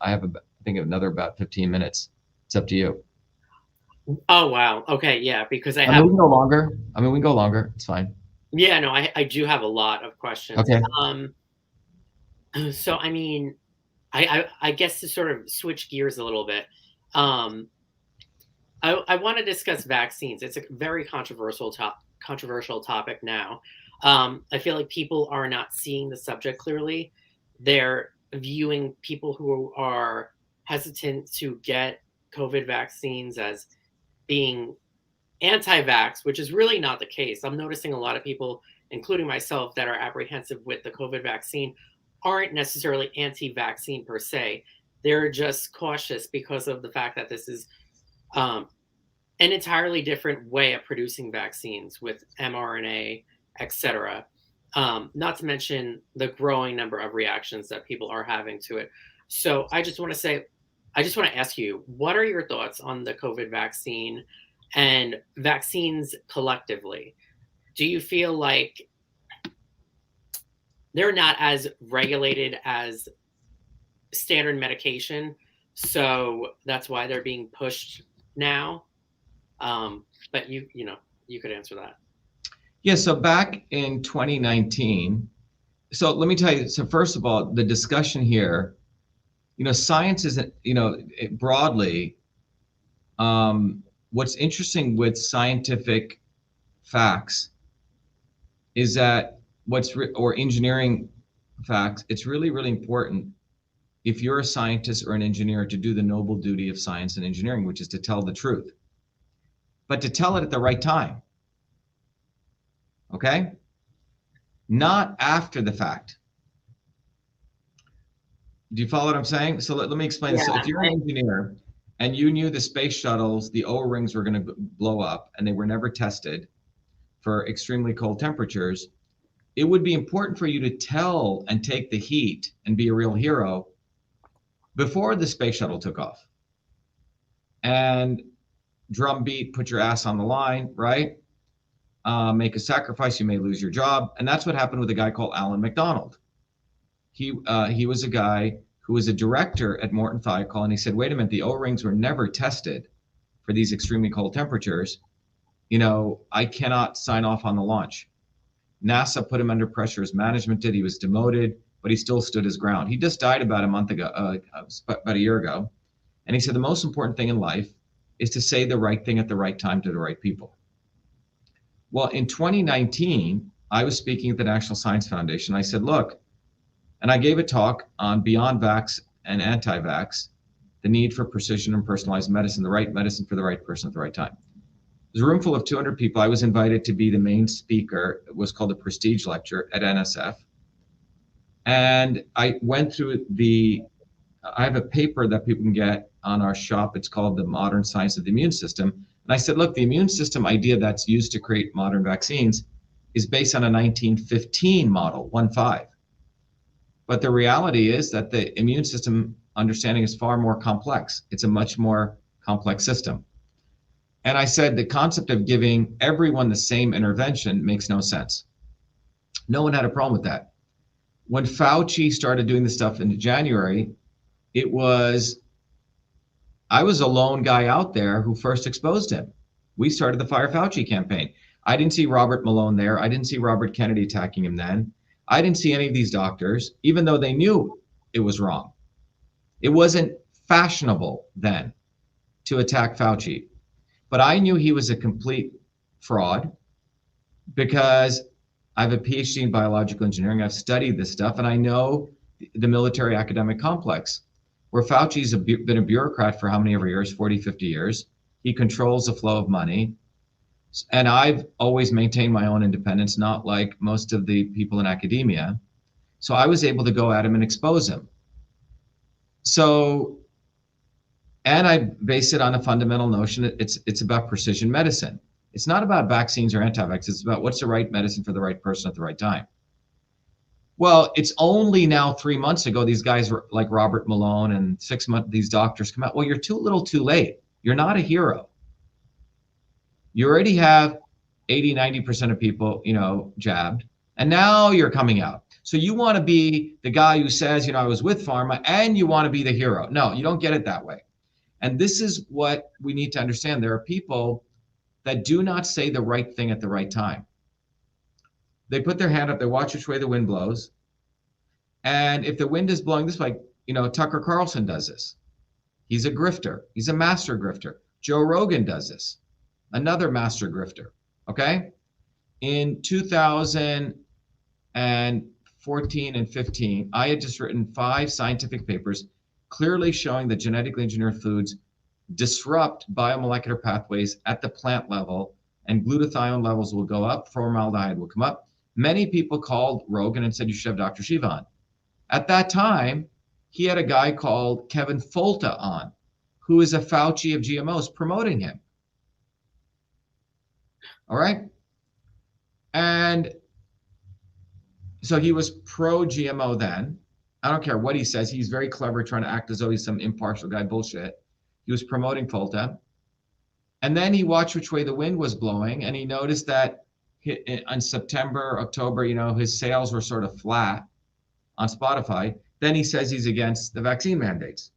have, I think, another about 15 minutes. It's up to you. Oh, wow. Okay, yeah, because I mean, we can go longer. It's fine. Yeah, no, I do have a lot of questions. Okay. So, I mean, I guess to sort of switch gears a little bit, I want to discuss vaccines. It's a very controversial topic now. I feel like people are not seeing the subject clearly. They're viewing people who are hesitant to get COVID vaccines as being anti-vax, which is really not the case. I'm noticing a lot of people, including myself, that are apprehensive with the COVID vaccine aren't necessarily anti-vaccine per se. They're just cautious because of the fact that this is an entirely different way of producing vaccines with mRNA, etc. Not to mention the growing number of reactions that people are having to it. So I just want to ask you, what are your thoughts on the COVID vaccine and vaccines collectively? Do you feel like they're not as regulated as standard medication, so that's why they're being pushed now? But you could answer that. Yeah, so back in 2019, so let me tell you, so first of all, the discussion here, science isn't, broadly, what's interesting with scientific facts is that or engineering facts, it's really, really important if you're a scientist or an engineer to do the noble duty of science and engineering, which is to tell the truth, but to tell it at the right time. Okay? Not after the fact. Do you follow what I'm saying? So let me explain this. So if you're an engineer and you knew the space shuttles, the O-rings were going to blow up and they were never tested for extremely cold temperatures, it would be important for you to tell and take the heat and be a real hero before the space shuttle took off. And drumbeat, put your ass on the line, right? Make a sacrifice, you may lose your job. And that's what happened with a guy called Alan McDonald. He was a guy who was a director at Morton Thiokol, and he said, wait a minute, the O-rings were never tested for these extremely cold temperatures. I cannot sign off on the launch. NASA put him under pressure, his management did, he was demoted, but he still stood his ground. He just died about a year ago. And he said, the most important thing in life is to say the right thing at the right time to the right people. Well, in 2019, I was speaking at the National Science Foundation. I said, look, and I gave a talk on beyond vax and anti-vax, the need for precision and personalized medicine, the right medicine for the right person at the right time. There's a room full of 200 people. I was invited to be the main speaker. It was called the Prestige Lecture at NSF. And I went through I have a paper that people can get on our shop. It's called The Modern Science of the Immune System. And I said, look, the immune system idea that's used to create modern vaccines is based on a 1915 model, 1-5. But the reality is that the immune system understanding is far more complex. It's a much more complex system. And I said the concept of giving everyone the same intervention makes no sense. No one had a problem with that. When Fauci started doing this stuff in January, I was a lone guy out there who first exposed him. We started the Fire Fauci campaign. I didn't see Robert Malone there. I didn't see Robert Kennedy attacking him then. I didn't see any of these doctors, even though they knew it was wrong. It wasn't fashionable then to attack Fauci. But I knew he was a complete fraud because I have a PhD in biological engineering. I've studied this stuff, and I know the military academic complex, where Fauci's been a bureaucrat for how many years, 40, 50 years. He controls the flow of money. And I've always maintained my own independence, not like most of the people in academia. So I was able to go at him and expose him. So, and I base it on a fundamental notion that it's about precision medicine. It's not about vaccines or anti-vax. It's about what's the right medicine for the right person at the right time. Well, it's only now 3 months ago, these guys were like Robert Malone and 6 months, these doctors come out. Well, you're too little too late. You're not a hero. You already have 80, 90% of people, jabbed, and now you're coming out. So you want to be the guy who says, I was with pharma, and you want to be the hero. No, you don't get it that way. And this is what we need to understand. There are people that do not say the right thing at the right time. They put their hand up, they watch which way the wind blows. And if the wind is blowing this way, Tucker Carlson does this. He's a grifter. He's a master grifter. Joe Rogan does this. Another master grifter. Okay? In 2014 and 15, I had just written 5 scientific papers clearly showing that genetically engineered foods disrupt biomolecular pathways at the plant level, and glutathione levels will go up, formaldehyde will come up. Many people called Rogan and said, you should have Dr. Shiva on. At that time, he had a guy called Kevin Folta on, who is a Fauci of GMOs, promoting him. All right? And so he was pro-GMO then. I don't care what he says. He's very clever trying to act as though he's some impartial guy. Bullshit. He was promoting Folta. And then he watched which way the wind was blowing, and he noticed that on September, October, his sales were sort of flat on Spotify. Then he says he's against the vaccine mandates.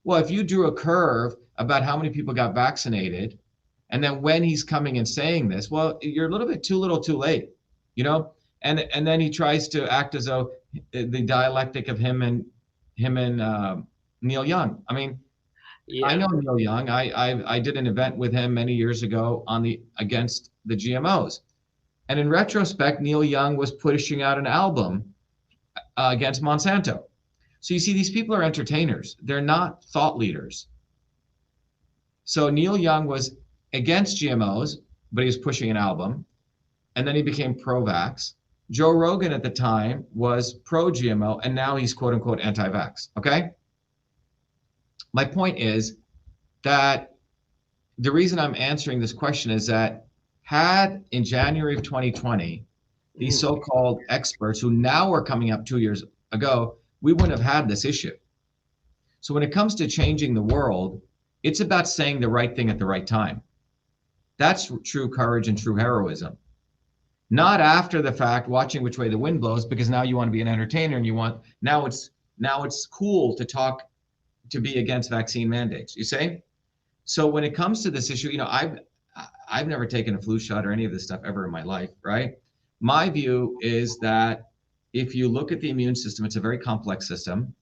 Well, if you drew a curve about how many people got vaccinated, and then when he's coming and saying this, well, you're a little bit too little too late, And then he tries to act as though the dialectic of him and Neil Young. I mean, yeah. I know Neil Young. I did an event with him many years ago against the GMOs. And in retrospect, Neil Young was pushing out an album against Monsanto. So you see, these people are entertainers. They're not thought leaders. So Neil Young was against GMOs, but he was pushing an album. And then he became pro-vax. Joe Rogan at the time was pro-GMO, and now he's quote unquote anti-vax, okay? My point is that the reason I'm answering this question is that had in January of 2020, these so-called experts who now are coming up 2 years ago, we wouldn't have had this issue. So when it comes to changing the world, it's about saying the right thing at the right time. That's true courage and true heroism. Not after the fact, watching which way the wind blows, because now you want to be an entertainer and now it's cool to talk, to be against vaccine mandates. You see? So when it comes to this issue, I've never taken a flu shot or any of this stuff ever in my life, right? My view is that if you look at the immune system, it's a very complex system.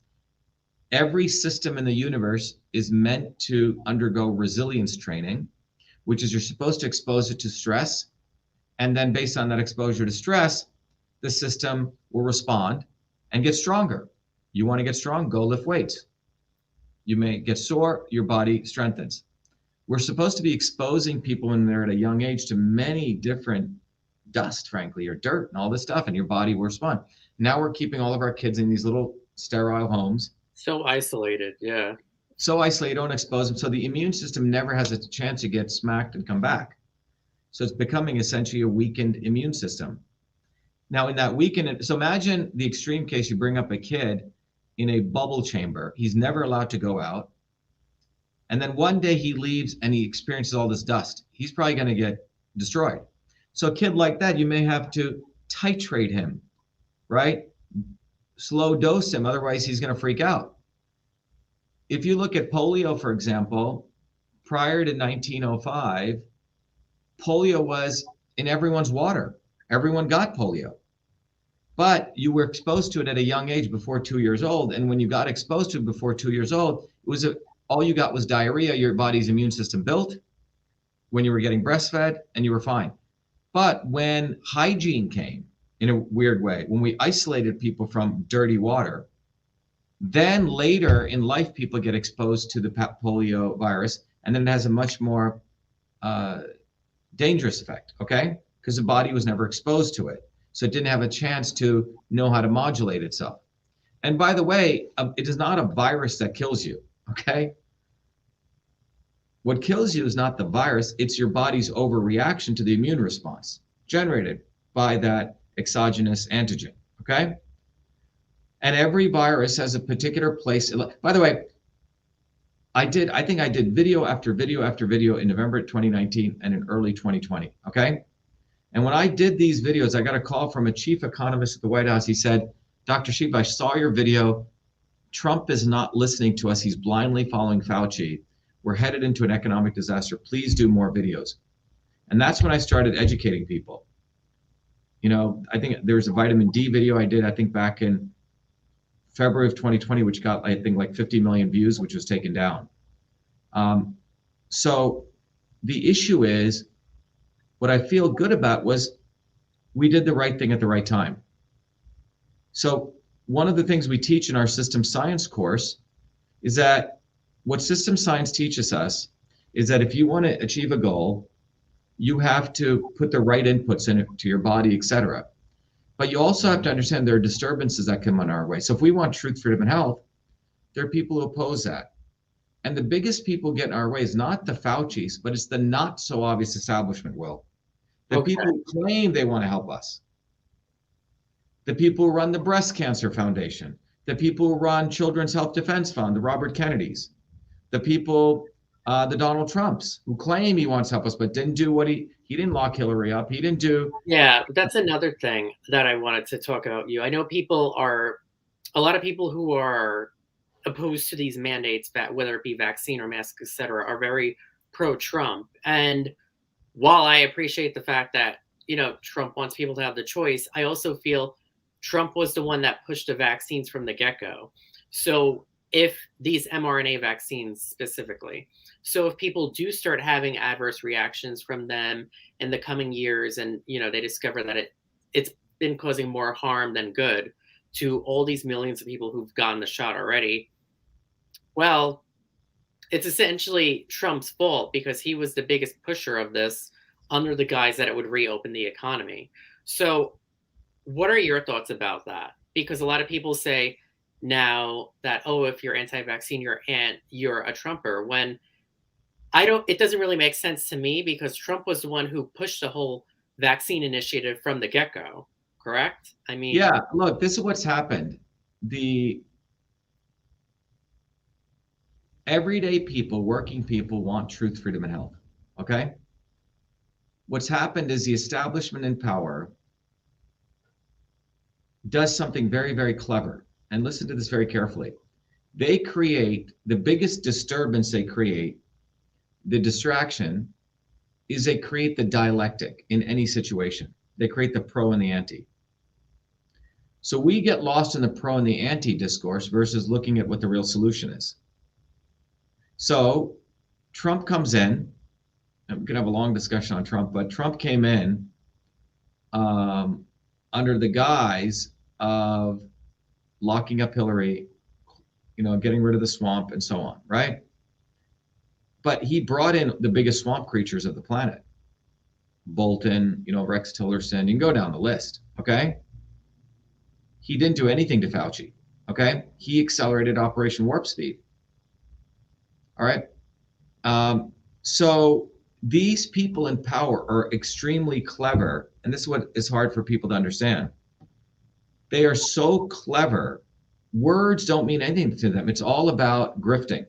Every system in the universe is meant to undergo resilience training, which is you're supposed to expose it to stress. And then based on that exposure to stress, the system will respond and get stronger. You want to get strong, go lift weights. You may get sore, your body strengthens. We're supposed to be exposing people when they're at a young age to many different dust, frankly, or dirt and all this stuff, and your body will respond. Now we're keeping all of our kids in these little sterile homes. So isolated, yeah. So isolated, don't expose them. So the immune system never has a chance to get smacked and come back. So it's becoming essentially a weakened immune system. Now in that weakened, so imagine the extreme case, you bring up a kid in a bubble chamber. He's never allowed to go out. And then one day he leaves and he experiences all this dust. He's probably going to get destroyed. So a kid like that, you may have to titrate him, right? Slow dose him, otherwise he's going to freak out. If you look at polio, for example, prior to 1905, polio was in everyone's water. Everyone got polio. But you were exposed to it at a young age before 2 years old. And when you got exposed to it before 2 years old, all you got was diarrhea. Your body's immune system built when you were getting breastfed, and you were fine. But when hygiene came, in a weird way, when we isolated people from dirty water, then later in life, people get exposed to the polio virus, and then it has a much more dangerous effect, okay? Because the body was never exposed to it. So it didn't have a chance to know how to modulate itself. And by the way, it is not a virus that kills you, okay? What kills you is not the virus, it's your body's overreaction to the immune response generated by that exogenous antigen, okay? And every virus has a particular place. By the way, I think I did video after video after video in November 2019 and in early 2020, okay? And when I did these videos, I got a call from a chief economist at the White House. He said, Dr. Shiva, I saw your video. Trump is not listening to us. He's blindly following Fauci. We're headed into an economic disaster. Please do more videos. And that's when I started educating people. You know, I think there was a vitamin D video I did, I think back in February of 2020, which got, I think, like 50 million views, which was taken down. So the issue is, what I feel good about was we did the right thing at the right time. So one of the things we teach in our system science course is that what system science teaches us is that if you want to achieve a goal, you have to put the right inputs into your body, et cetera. But you also have to understand there are disturbances that come on our way. So if we want truth, freedom, and health, there are people who oppose that. And the biggest people get in our way is not the Faucis, but it's the not so obvious establishment, Will. The people who claim they want to help us. The people who run the Breast Cancer Foundation. The people who run Children's Health Defense Fund, the Robert Kennedys. The people, the Donald Trumps, who claim he wants to help us, but didn't do what he didn't lock Hillary up. He didn't do. Yeah, that's another thing that I wanted to talk about you. I know a lot of people who are opposed to these mandates, whether it be vaccine or mask, etc., are very pro-Trump. And while I appreciate the fact that, you know, Trump wants people to have the choice, I also feel Trump was the one that pushed the vaccines from the get-go. So if these mRNA vaccines specifically, so if people do start having adverse reactions from them in the coming years, and, you know, they discover that it's been causing more harm than good to all these millions of people who've gotten the shot already, well, it's essentially Trump's fault because he was the biggest pusher of this under the guise that it would reopen the economy. So what are your thoughts about that? Because a lot of people say now that, oh, if you're anti-vaccine, you're a Trumper, when it doesn't really make sense to me, because Trump was the one who pushed the whole vaccine initiative from the get-go, correct? I mean, yeah, look, this is what's happened. The everyday people, working people, want truth, freedom, and health, okay? What's happened is the establishment in power does something very, very clever. And listen to this very carefully. They create, the biggest disturbance they create, the distraction, is they create the dialectic in any situation. They create the pro and the anti. So we get lost in the pro and the anti discourse versus looking at what the real solution is. So Trump comes in, I'm gonna have a long discussion on Trump, but Trump came in under the guise of locking up Hillary, you know, getting rid of the swamp and so on, right? But he brought in the biggest swamp creatures of the planet. Bolton, you know, Rex Tillerson, you can go down the list, okay? He didn't do anything to Fauci, okay? He accelerated Operation Warp Speed. All right. So these people in power are extremely clever, and this is what is hard for people to understand. They are so clever. Words don't mean anything to them. It's all about grifting.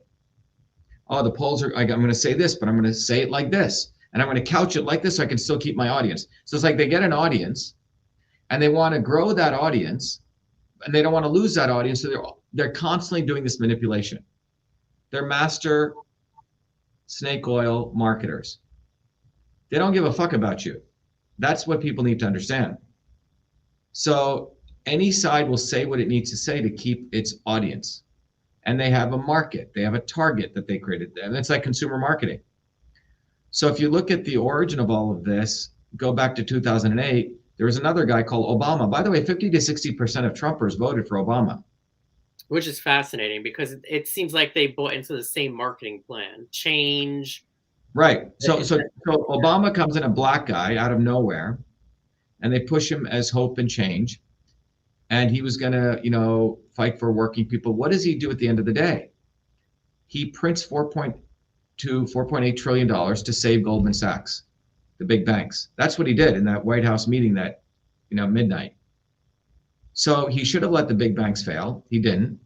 Oh, the polls are, I'm going to say this, but I'm going to say it like this, and I'm going to couch it like this so I can still keep my audience. So it's like they get an audience, and they want to grow that audience, and they don't want to lose that audience, so they're constantly doing this manipulation. They're master snake oil marketers. They don't give a fuck about you. That's what people need to understand. So any side will say what it needs to say to keep its audience. And they have a market. They have a target that they created. And it's like consumer marketing. So if you look at the origin of all of this, go back to 2008, there was another guy called Obama. By the way, 50 to 60% of Trumpers voted for Obama. Which is fascinating because it seems like they bought into the same marketing plan. Change. Right. So Obama comes in, a black guy out of nowhere, and they push him as hope and change. And he was going to, you know, fight for working people. What does he do at the end of the day? He prints $4.8 trillion to save Goldman Sachs, the big banks. That's what he did in that White House meeting that, you know, midnight. So he should have let the big banks fail. He didn't.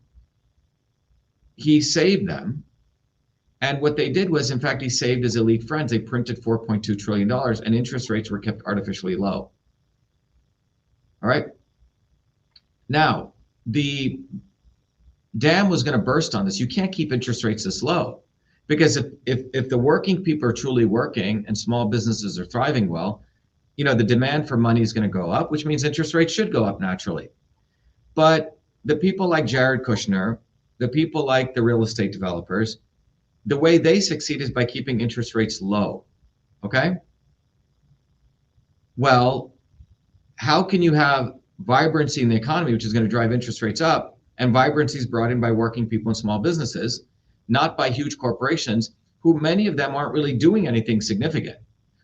He saved them. And what they did was, in fact, he saved his elite friends. They printed $4.2 trillion and interest rates were kept artificially low. All right. Now, the dam was going to burst on this. You can't keep interest rates this low, because if the working people are truly working and small businesses are thriving well, the demand for money is going to go up, which means interest rates should go up naturally. But the people like Jared Kushner, the people like the real estate developers, the way they succeed is by keeping interest rates low. Okay? Well, how can you have vibrancy in the economy, which is going to drive interest rates up, and vibrancy is brought in by working people and small businesses, not by huge corporations, who many of them aren't really doing anything significant.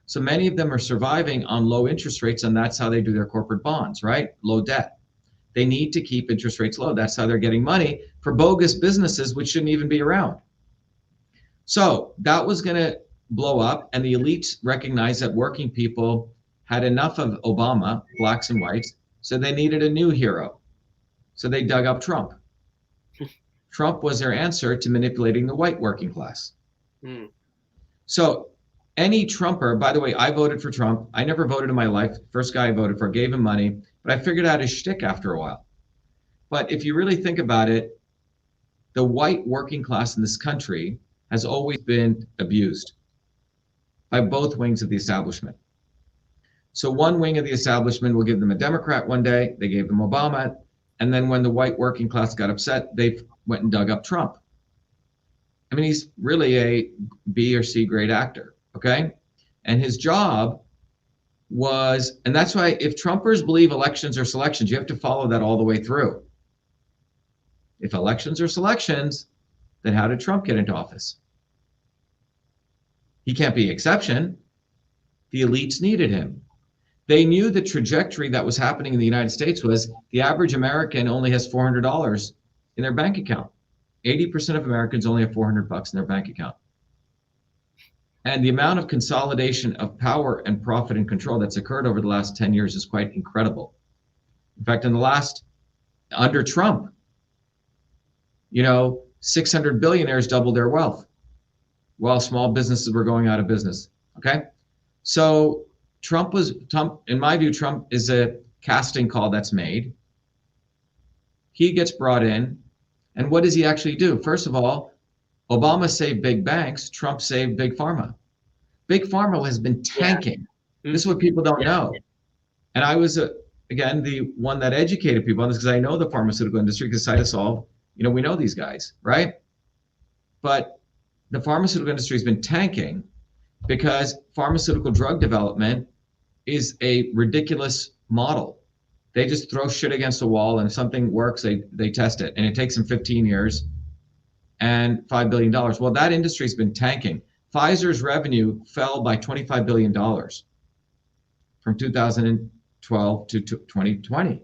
So many of them are surviving on low interest rates, and that's how they do their corporate bonds, right? Low debt. They need to keep interest rates low. That's how they're getting money for bogus businesses, which shouldn't even be around. So that was going to blow up, and the elites recognized that working people had enough of Obama, blacks and whites, so they needed a new hero. So they dug up Trump. Trump was their answer to manipulating the white working class. So any Trumper, by the way, I voted for Trump. I never voted in my life. First guy I voted for, gave him money, but I figured out his shtick after a while. But if you really think about it, the white working class in this country has always been abused by both wings of the establishment. So one wing of the establishment will give them a Democrat one day, they gave them Obama, and then when the white working class got upset, they went and dug up Trump. I mean, he's really a B or C grade actor, okay? And his job was, and that's why if Trumpers believe elections are selections, you have to follow that all the way through. If elections are selections, then how did Trump get into office? He can't be an exception. The elites needed him. They knew the trajectory that was happening in the United States was the average American only has $400 in their bank account. 80% of Americans only have $400 in their bank account. And the amount of consolidation of power and profit and control that's occurred over the last 10 years is quite incredible. In fact, under Trump, 600 billionaires doubled their wealth while small businesses were going out of business. Okay. So Trump, in my view, Trump is a casting call that's made. He gets brought in. And what does he actually do? First of all, Obama saved big banks. Trump saved big pharma. Big pharma has been tanking. Yeah. This is what people don't know. And I was, again, the one that educated people on this, because I know the pharmaceutical industry, because Cytosolve, we know these guys, right? But the pharmaceutical industry has been tanking because pharmaceutical drug development is a ridiculous model. They just throw shit against the wall, and if something works, they test it. And it takes them 15 years and $5 billion. Well, that industry has been tanking. Pfizer's revenue fell by $25 billion from 2012 to 2020.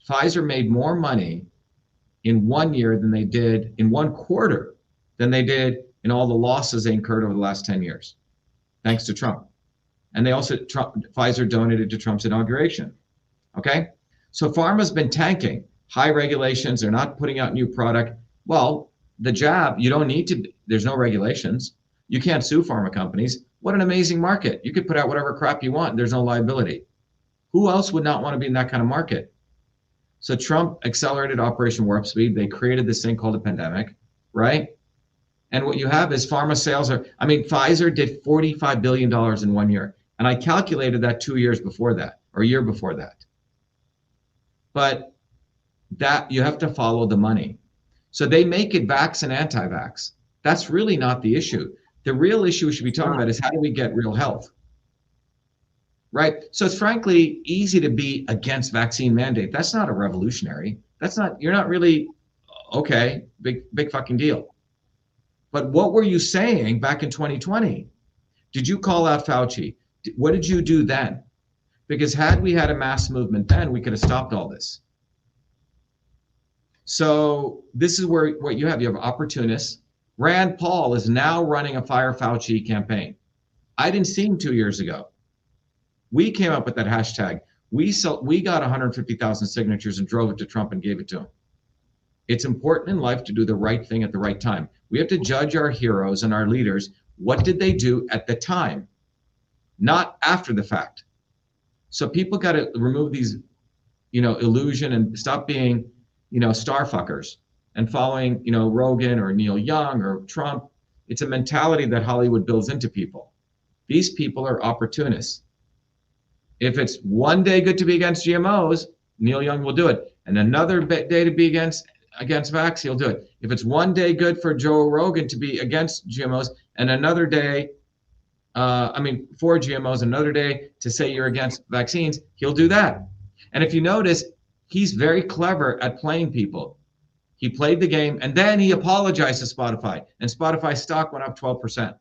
Pfizer made more money in 1 year than they did in 1 quarter than they did in all the losses they incurred over the last 10 years, thanks to Trump. And they also, Pfizer donated to Trump's inauguration, okay? So pharma's been tanking, high regulations, they're not putting out new product. Well, the jab, you don't need to, there's no regulations. You can't sue pharma companies. What an amazing market. You could put out whatever crap you want, there's no liability. Who else would not want to be in that kind of market? So Trump accelerated Operation Warp Speed. They created this thing called a pandemic, right? And what you have is pharma sales Pfizer did $45 billion in 1 year. And I calculated that 2 years before that, or a year before that. But that you have to follow the money. So they make it vax and anti-vax. That's really not the issue. The real issue we should be talking about is how do we get real health? Right? So it's frankly easy to be against vaccine mandate. That's not a revolutionary. You're not really, okay, big fucking deal. But what were you saying back in 2020? Did you call out Fauci? What did you do then? Because had we had a mass movement then, we could have stopped all this. So this is what you have. You have opportunists. Rand Paul is now running a Fire Fauci campaign. I didn't see him 2 years ago. We came up with that hashtag. We got 150,000 signatures and drove it to Trump and gave it to him. It's important in life to do the right thing at the right time. We have to judge our heroes and our leaders. What did they do at the time, not after the fact? So people got to remove these, illusion and stop being, star fuckers and following, Rogan or Neil Young or Trump. It's a mentality that Hollywood builds into people. These people are opportunists. If it's one day good to be against GMOs, Neil Young will do it. And another day to be against vax, he'll do it. If it's one day good for Joe Rogan to be against GMOs and another day, for GMOs, another day to say you're against vaccines, he'll do that. And if you notice, he's very clever at playing people. He played the game and then he apologized to Spotify, and Spotify stock went up 12%.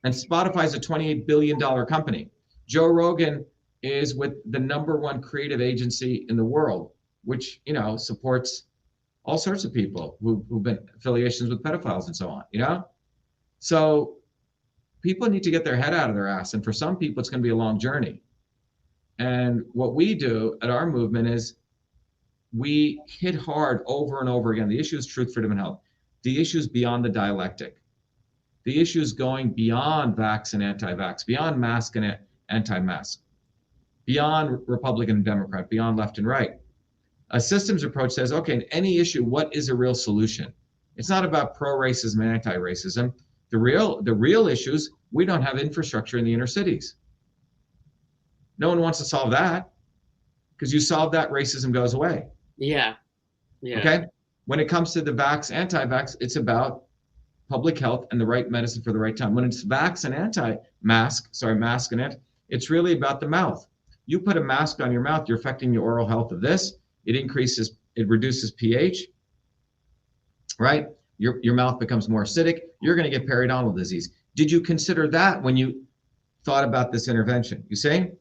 And Spotify is a $28 billion company. Joe Rogan is with the #1 creative agency in the world, which, supports all sorts of people who've been affiliations with pedophiles and so on, So people need to get their head out of their ass. And for some people, it's going to be a long journey. And what we do at our movement is we hit hard over and over again. The issue is truth, freedom, and health. The issue is beyond the dialectic. The issue is going beyond vax and anti-vax, beyond mask and anti-mask, beyond Republican and Democrat, beyond left and right. A systems approach says, okay, in any issue, what is a real solution? It's not about pro-racism and anti-racism. The real issues, we don't have infrastructure in the inner cities. No one wants to solve that, because you solve that, racism goes away. Yeah. Okay. When it comes to the vax, anti-vax, it's about public health and the right medicine for the right time. When it's vax and mask and anti, it's really about the mouth. You put a mask on your mouth, you're affecting your oral health of this. It reduces pH, right? Your mouth becomes more acidic. You're going to get periodontal disease. Did you consider that when you thought about this intervention? You see?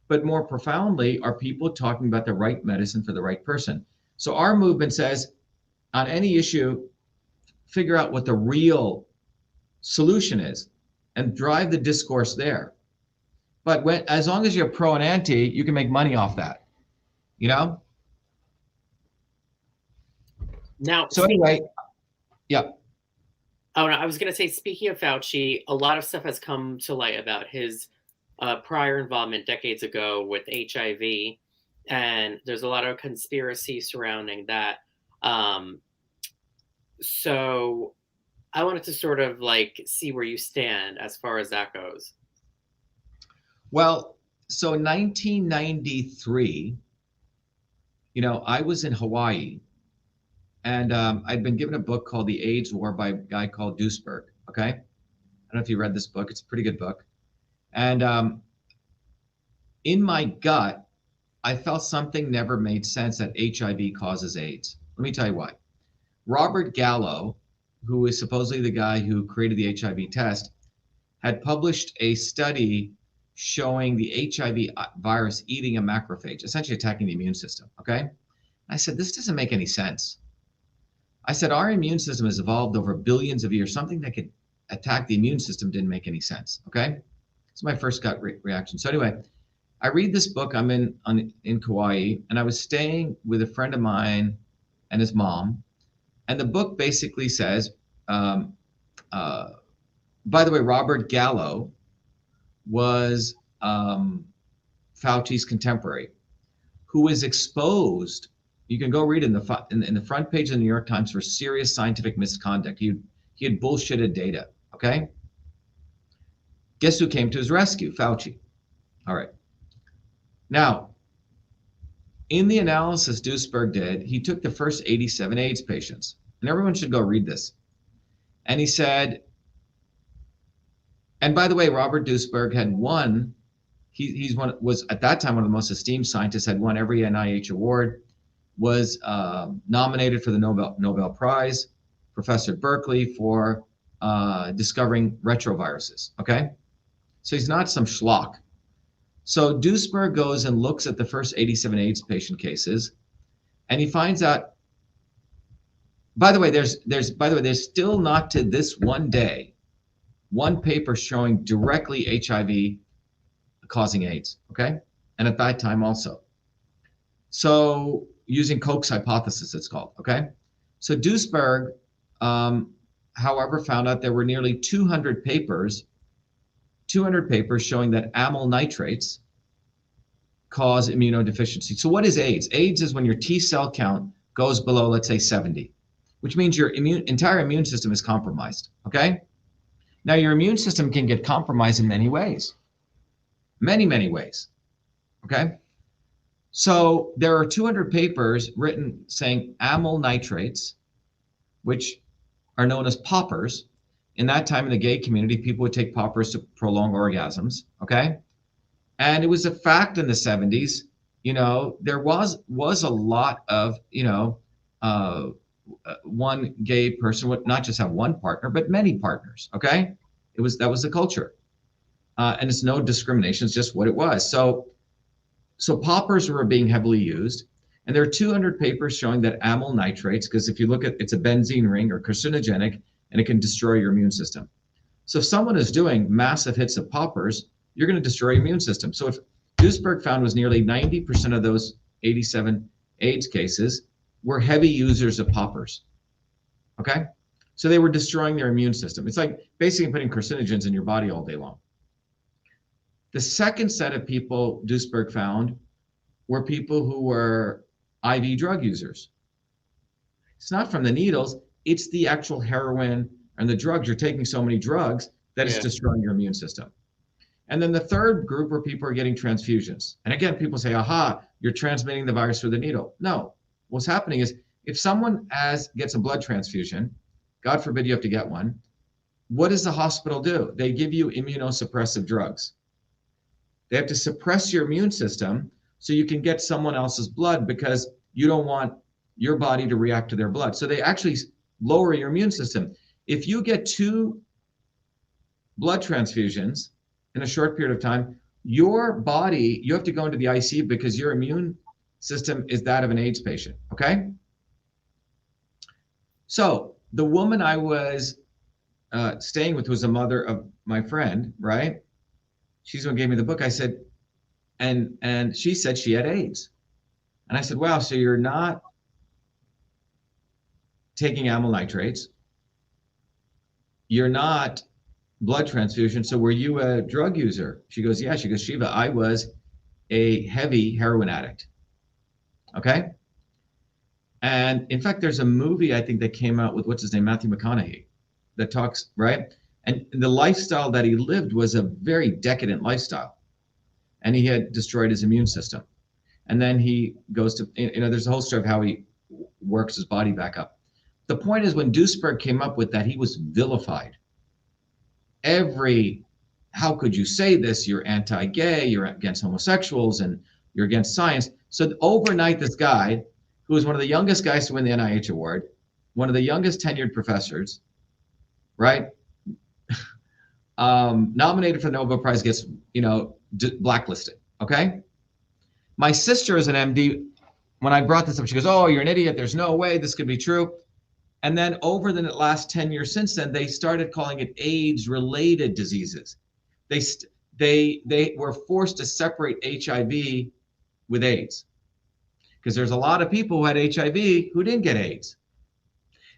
But more profoundly, are people talking about the right medicine for the right person? So our movement says, on any issue, figure out what the real solution is and drive the discourse there. But as long as you're pro and anti, you can make money off that, Now, so anyway, yeah. Oh, no, I was going to say, speaking of Fauci, a lot of stuff has come to light about his prior involvement decades ago with HIV, and there's a lot of conspiracy surrounding that. So I wanted to sort of see where you stand as far as that goes. Well, so 1993, I was in Hawaii, and I'd been given a book called The AIDS War by a guy called Duisberg. Okay. I don't know if you read this book. It's a pretty good book. And in my gut, I felt something never made sense, that HIV causes AIDS. Let me tell you why. Robert Gallo, who is supposedly the guy who created the HIV test, had published a study showing the HIV virus eating a macrophage, essentially attacking the immune system. Okay. I said, this doesn't make any sense. I said, our immune system has evolved over billions of years. Something that could attack the immune system didn't make any sense. Okay. It's my first gut reaction. So anyway, I read this book. I'm in Kauai, and I was staying with a friend of mine and his mom. And the book basically says, by the way, Robert Gallo was Fauci's contemporary, who was exposed. You can go read in the front page of the New York Times for serious scientific misconduct. He had bullshitted data. Okay. Guess who came to his rescue? Fauci. All right. Now, in the analysis Duisberg did, he took the first 87 AIDS patients, and everyone should go read this. And he said, and by the way, Robert Duisberg had won. Was at that time one of the most esteemed scientists, had won every NIH award, was nominated for the Nobel Prize, professor at Berkeley for discovering retroviruses. Okay, so he's not some schlock. So Duisberg goes and looks at the first 87 AIDS patient cases, and he finds out. By the way, there's still not to this one day one paper showing directly HIV causing AIDS. Okay, and at that time also. So using Koch's hypothesis, it's called, okay? So Duisberg, however, found out there were nearly 200 papers showing that amyl nitrates cause immunodeficiency. So what is AIDS? AIDS is when your T cell count goes below, let's say 70, which means your entire immune system is compromised, okay? Now your immune system can get compromised in many ways, many ways, okay? So there are 200 papers written saying amyl nitrates, which are known as poppers. In that time in the gay community, people would take poppers to prolong orgasms, okay? And it was a fact in the 70s, you know, there was a lot of, you know, one gay person would not just have one partner, but many partners, okay? That was the culture. And it's no discrimination, it's just what it was. So poppers were being heavily used. And there are 200 papers showing that amyl nitrates, because if you look at, it's a benzene ring or carcinogenic, and it can destroy your immune system. So if someone is doing massive hits of poppers, you're going to destroy your immune system. So if Duisberg found was nearly 90% of those 87 AIDS cases were heavy users of poppers, okay? So they were destroying their immune system. It's like basically putting carcinogens in your body all day long. The second set of people Duisberg found were people who were IV drug users. It's not from the needles, it's the actual heroin and the drugs. You're taking so many drugs that it's destroying your immune system. And then the third group were people who are getting transfusions. And again, people say, aha, you're transmitting the virus through the needle. No, what's happening is if someone gets a blood transfusion, God forbid you have to get one, what does the hospital do? They give you immunosuppressive drugs. They have to suppress your immune system so you can get someone else's blood because you don't want your body to react to their blood. So they actually lower your immune system. If you get 2 blood transfusions in a short period of time, your body, you have to go into the ICU because your immune system is that of an AIDS patient, okay? So the woman I was staying with was the mother of my friend, right? She's the one who gave me the book. I said, and she said she had AIDS. And I said, wow, so you're not taking amyl nitrates. You're not blood transfusion. So were you a drug user? She goes, yeah. She goes, Shiva, I was a heavy heroin addict. Okay. And in fact, there's a movie I think that came out with, what's his name, Matthew McConaughey, that talks, right? And the lifestyle that he lived was a very decadent lifestyle. And he had destroyed his immune system. And then he goes to, you know, there's a whole story of how he works his body back up. The point is, when Duisberg came up with that, he was vilified. How could you say this? You're anti-gay, you're against homosexuals, and you're against science. So overnight, this guy, who was one of the youngest guys to win the NIH award, one of the youngest tenured professors, right? Nominated for the Nobel Prize, gets, you know, blacklisted, okay? My sister is an MD. When I brought this up, she goes, oh, you're an idiot. There's no way this could be true. And then over the last 10 years since then, they started calling it AIDS-related diseases. They were forced to separate HIV with AIDS, because there's a lot of people who had HIV who didn't get AIDS.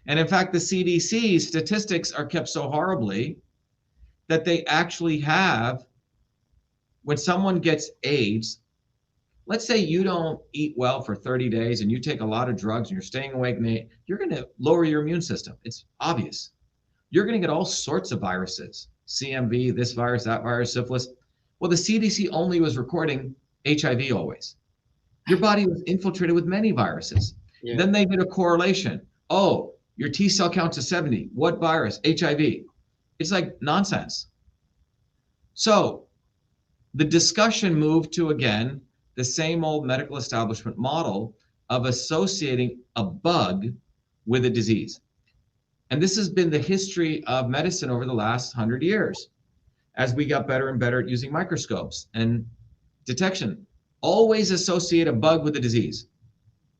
And in fact, the CDC statistics are kept so horribly that they actually have, when someone gets AIDS, let's say you don't eat well for 30 days and you take a lot of drugs and you're staying awake, you're going to lower your immune system. It's obvious. You're going to get all sorts of viruses, CMV, this virus, that virus, syphilis. Well, the CDC only was recording HIV always. Your body was infiltrated with many viruses. Yeah. Then they did a correlation. Oh, your T cell count's is 70. What virus? HIV. It's like nonsense. So the discussion moved to, again, the same old medical establishment model of associating a bug with a disease. And this has been the history of medicine over the last 100 years, as we got better and better at using microscopes and detection. Always associate a bug with a disease.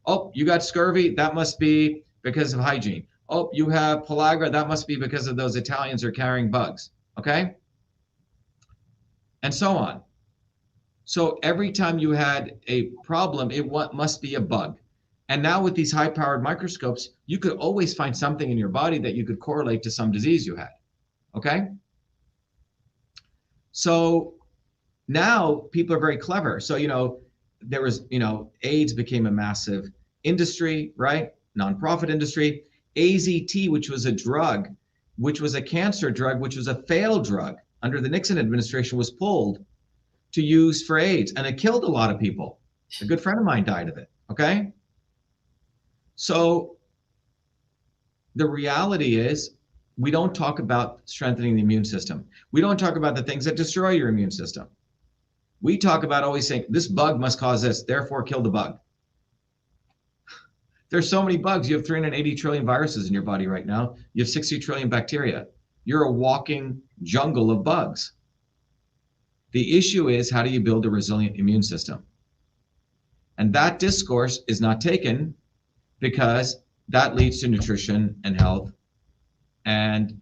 Oh, you got scurvy, that must be because of hygiene. Oh, you have pellagra, that must be because of those Italians are carrying bugs, okay? And so on. So every time you had a problem, must be a bug. And now with these high-powered microscopes, you could always find something in your body that you could correlate to some disease you had. Okay? So now people are very clever. So, there was, AIDS became a massive industry, right? Nonprofit industry. AZT, which was a drug, which was a cancer drug, which was a failed drug under the Nixon administration, was pulled to use for AIDS, and it killed a lot of people. A good friend of mine died of it, okay? So the reality is we don't talk about strengthening the immune system. We don't talk about the things that destroy your immune system. We talk about always saying, this bug must cause this, therefore kill the bug. There's so many bugs. You have 380 trillion viruses in your body right now. You have 60 trillion bacteria. You're a walking jungle of bugs. The issue is, how do you build a resilient immune system? And that discourse is not taken because that leads to nutrition and health and,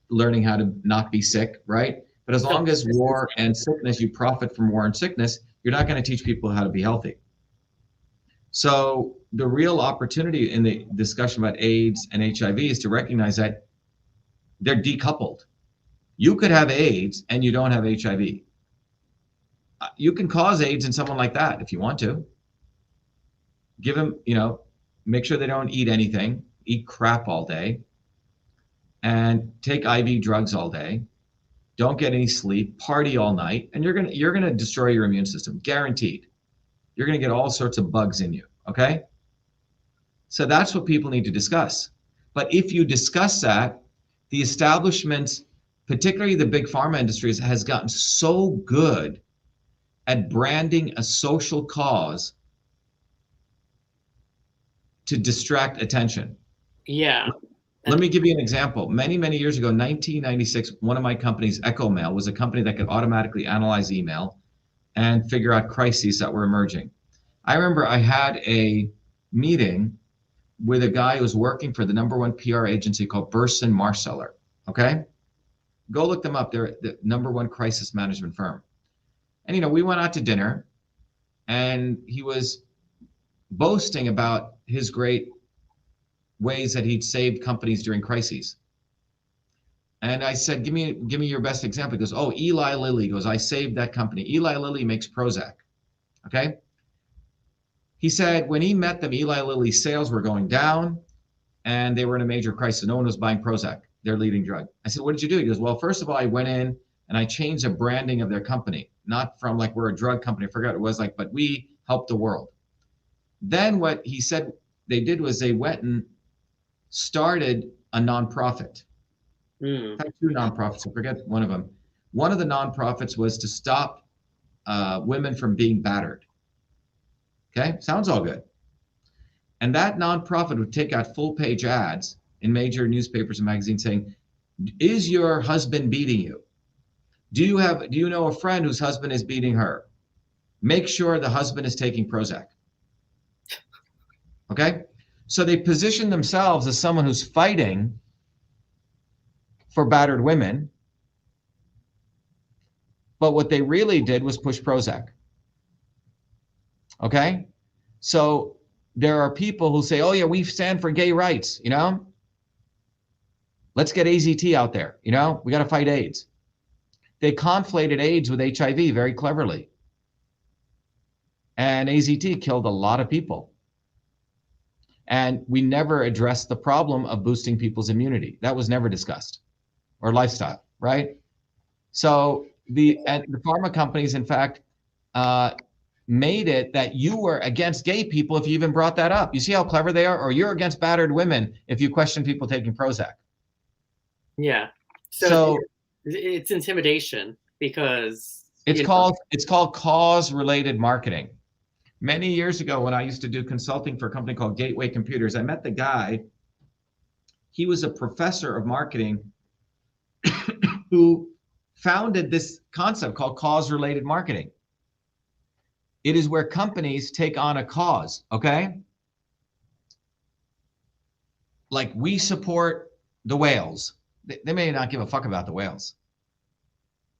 learning how to not be sick, right? But as long as war and sickness, you profit from war and sickness, you're not going to teach people how to be healthy. So the real opportunity in the discussion about AIDS and HIV is to recognize that they're decoupled. You could have AIDS and you don't have HIV. You can cause AIDS in someone like that if you want to. Give them, make sure they don't eat anything, eat crap all day, and take IV drugs all day. Don't get any sleep, party all night, and you're gonna destroy your immune system, guaranteed. You're gonna get all sorts of bugs in you, okay? So that's what people need to discuss. But if you discuss that, the establishments, particularly the big pharma industries, has gotten so good at branding a social cause to distract attention. Yeah. Let me give you an example. Many, many years ago, 1996, one of my companies, EchoMail, was a company that could automatically analyze email and figure out crises that were emerging. I remember I had a meeting with a guy who was working for the #1 PR agency called Burson Marsteller, okay? Go look them up. They're the #1 crisis management firm. And, we went out to dinner, and he was boasting about his great ways that he'd saved companies during crises. And I said, give me your best example. He goes, oh, Eli Lilly. He goes, I saved that company. Eli Lilly makes Prozac, okay? He said when he met them, Eli Lilly's sales were going down and they were in a major crisis. No one was buying Prozac, their leading drug. I said, what did you do? He goes, well, first of all, I went in and I changed the branding of their company, not from like, we're a drug company. I forgot what it was like, but we help the world. Then what he said they did was they went and started a nonprofit. In fact, 2 nonprofits, I forget one of them. One of the nonprofits was to stop women from being battered. Okay, sounds all good. And that nonprofit would take out full-page ads in major newspapers and magazines saying, is your husband beating you? Do you know a friend whose husband is beating her? Make sure the husband is taking Prozac. Okay? So they position themselves as someone who's fighting for battered women. But what they really did was push Prozac. Okay? So there are people who say, oh yeah, we stand for gay rights, Let's get AZT out there, we got to fight AIDS. They conflated AIDS with HIV very cleverly. And AZT killed a lot of people. And we never addressed the problem of boosting people's immunity. That was never discussed, or lifestyle, right? So the pharma companies, in fact, made it that you were against gay people if you even brought that up. You see how clever they are? Or you're against battered women if you question people taking Prozac. Yeah. So it's intimidation because it's called cause-related marketing. Many years ago, when I used to do consulting for a company called Gateway Computers, I met the guy. He was a professor of marketing who founded this concept called cause-related marketing. It is where companies take on a cause, okay? Like, we support the whales. They may not give a fuck about the whales,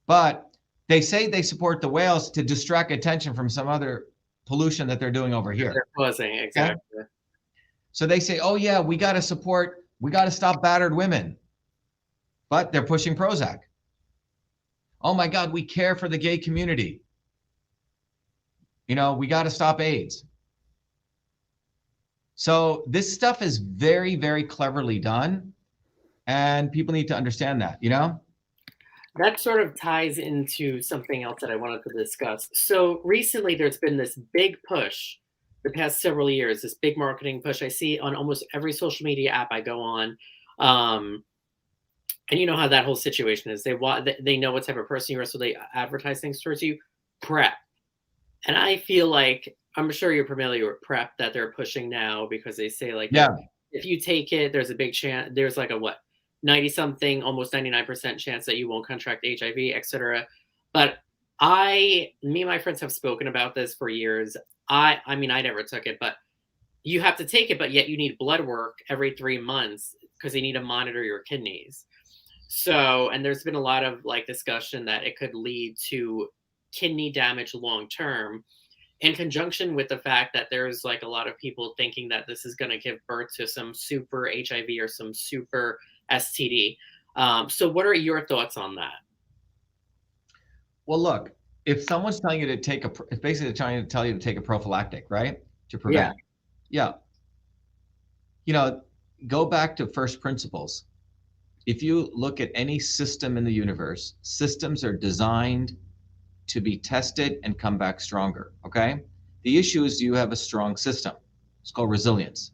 but They say they support the whales to distract attention from some other pollution that they're doing over here. They're causing, exactly. Okay? So they say, oh yeah, we got to stop battered women. But they're pushing Prozac. Oh my God, we care for the gay community. You know, we got to stop AIDS. So this stuff is very, very cleverly done. And people need to understand that, you know? That sort of ties into something else that I wanted to discuss. So recently there's been this big push the past several years, this big marketing push I see on almost every social media app I go on. And you know how that whole situation is. They know what type of person you are, so they advertise things towards you. PrEP. And I feel like, I'm sure you're familiar with PrEP that they're pushing now, because they say like, yeah, if you take it, there's a big chance, there's like a 90-something, almost 99% chance that you won't contract HIV, etc. But me and my friends have spoken about this for years. I mean, I never took it, but you have to take it, but yet you need blood work every 3 months because they need to monitor your kidneys. So, and there's been a lot of like discussion that it could lead to kidney damage long term, in conjunction with the fact that there's like a lot of people thinking that this is going to give birth to some super HIV or some super STD. So what are your thoughts on that? Well, look, if someone's telling you to take it's basically trying to tell you to take a prophylactic, right? To prevent. Yeah. You know, go back to first principles. If you look at any system in the universe, systems are designed to be tested and come back stronger, okay? The issue is, do you have a strong system? It's called resilience.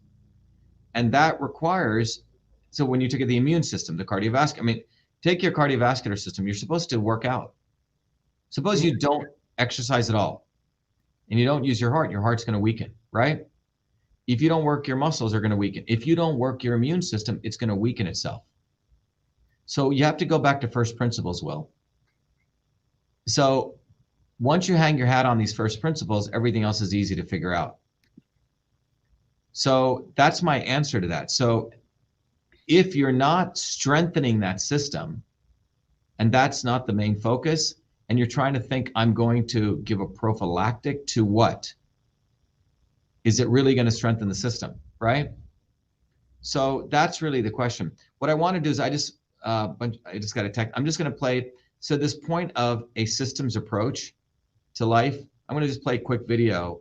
And that requires, so when you take the immune system, the cardiovascular, I mean, take your cardiovascular system, you're supposed to work out. Suppose you don't exercise at all and you don't use your heart's going to weaken, right? If you don't work, your muscles are going to weaken. If you don't work your immune system, it's going to weaken itself. So you have to go back to first principles, Will. So once you hang your hat on these first principles, everything else is easy to figure out. So that's my answer to that. So if you're not strengthening that system, and that's not the main focus, and you're trying to think, I'm going to give a prophylactic to what? Is it really going to strengthen the system, right? So that's really the question. What I want to do is I just got a text. I'm just going to play. So this point of a systems approach to life, I'm going to just play a quick video.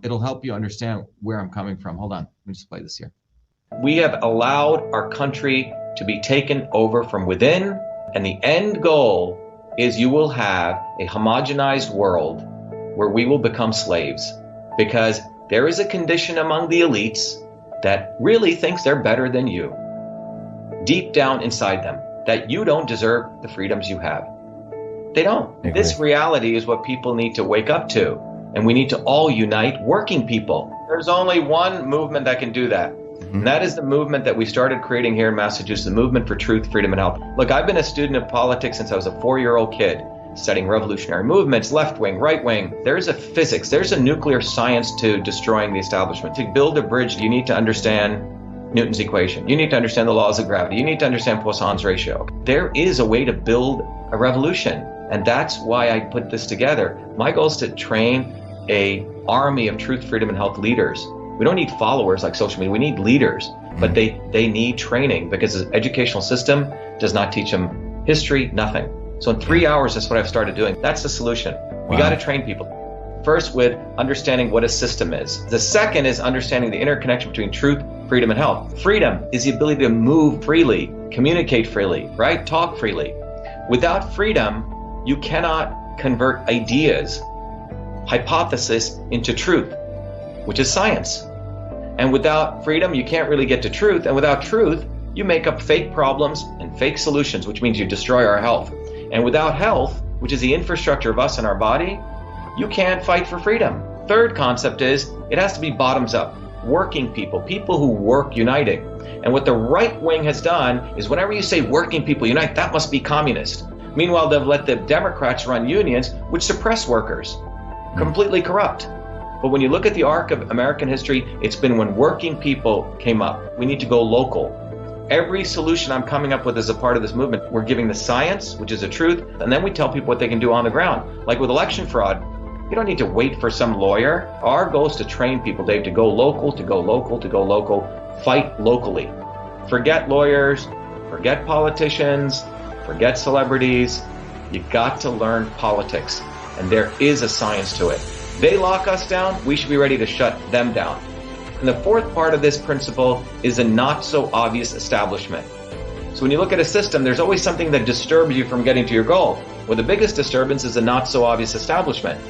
It'll help you understand where I'm coming from. Hold on. Let me just play this here. We have allowed our country to be taken over from within, and the end goal is you will have a homogenized world where we will become slaves, because there is a condition among the elites that really thinks they're better than you, deep down inside them, that you don't deserve the freedoms you have. They don't. This reality is what people need to wake up to, and we need to all unite, working people. There's only one movement that can do that. And that is the movement that we started creating here in Massachusetts, the movement for truth, freedom, and health. Look, I've been a student of politics since I was a 4-year-old kid, studying revolutionary movements, left wing, right wing. There's a physics, there's a nuclear science to destroying the establishment. To build a bridge, you need to understand Newton's equation. You need to understand the laws of gravity. You need to understand Poisson's ratio. There is a way to build a revolution, and that's why I put this together. My goal is to train an army of truth, freedom, and health leaders. We don't need followers like social media. We need leaders, but they need training, because the educational system does not teach them history, nothing. So in 3 hours, that's what I've started doing. That's the solution. We got to train people. First, with understanding what a system is. The second is understanding the interconnection between truth, freedom, and health. Freedom is the ability to move freely, communicate freely, right? Talk freely. Without freedom, you cannot convert ideas, hypothesis into truth, which is science. And without freedom, you can't really get to truth. And without truth, you make up fake problems and fake solutions, which means you destroy our health. And without health, which is the infrastructure of us and our body, you can't fight for freedom. Third concept is it has to be bottoms up, working people, people who work uniting. And what the right wing has done is whenever you say working people unite, that must be communist. Meanwhile, they've let the Democrats run unions, which suppress workers, completely corrupt. But when you look at the arc of American history, it's been when working people came up. We need to go local. Every solution I'm coming up with as a part of this movement, we're giving the science, which is the truth, and then we tell people what they can do on the ground. Like with election fraud, you don't need to wait for some lawyer. Our goal is to train people, Dave, to go local, to go local, to go local, fight locally. Forget lawyers, forget politicians, forget celebrities. You got to learn politics, and there is a science to it. They lock us down, we should be ready to shut them down. And the fourth part of this principle is a not so obvious establishment. So when you look at a system, there's always something that disturbs you from getting to your goal. Well, the biggest disturbance is a not so obvious establishment,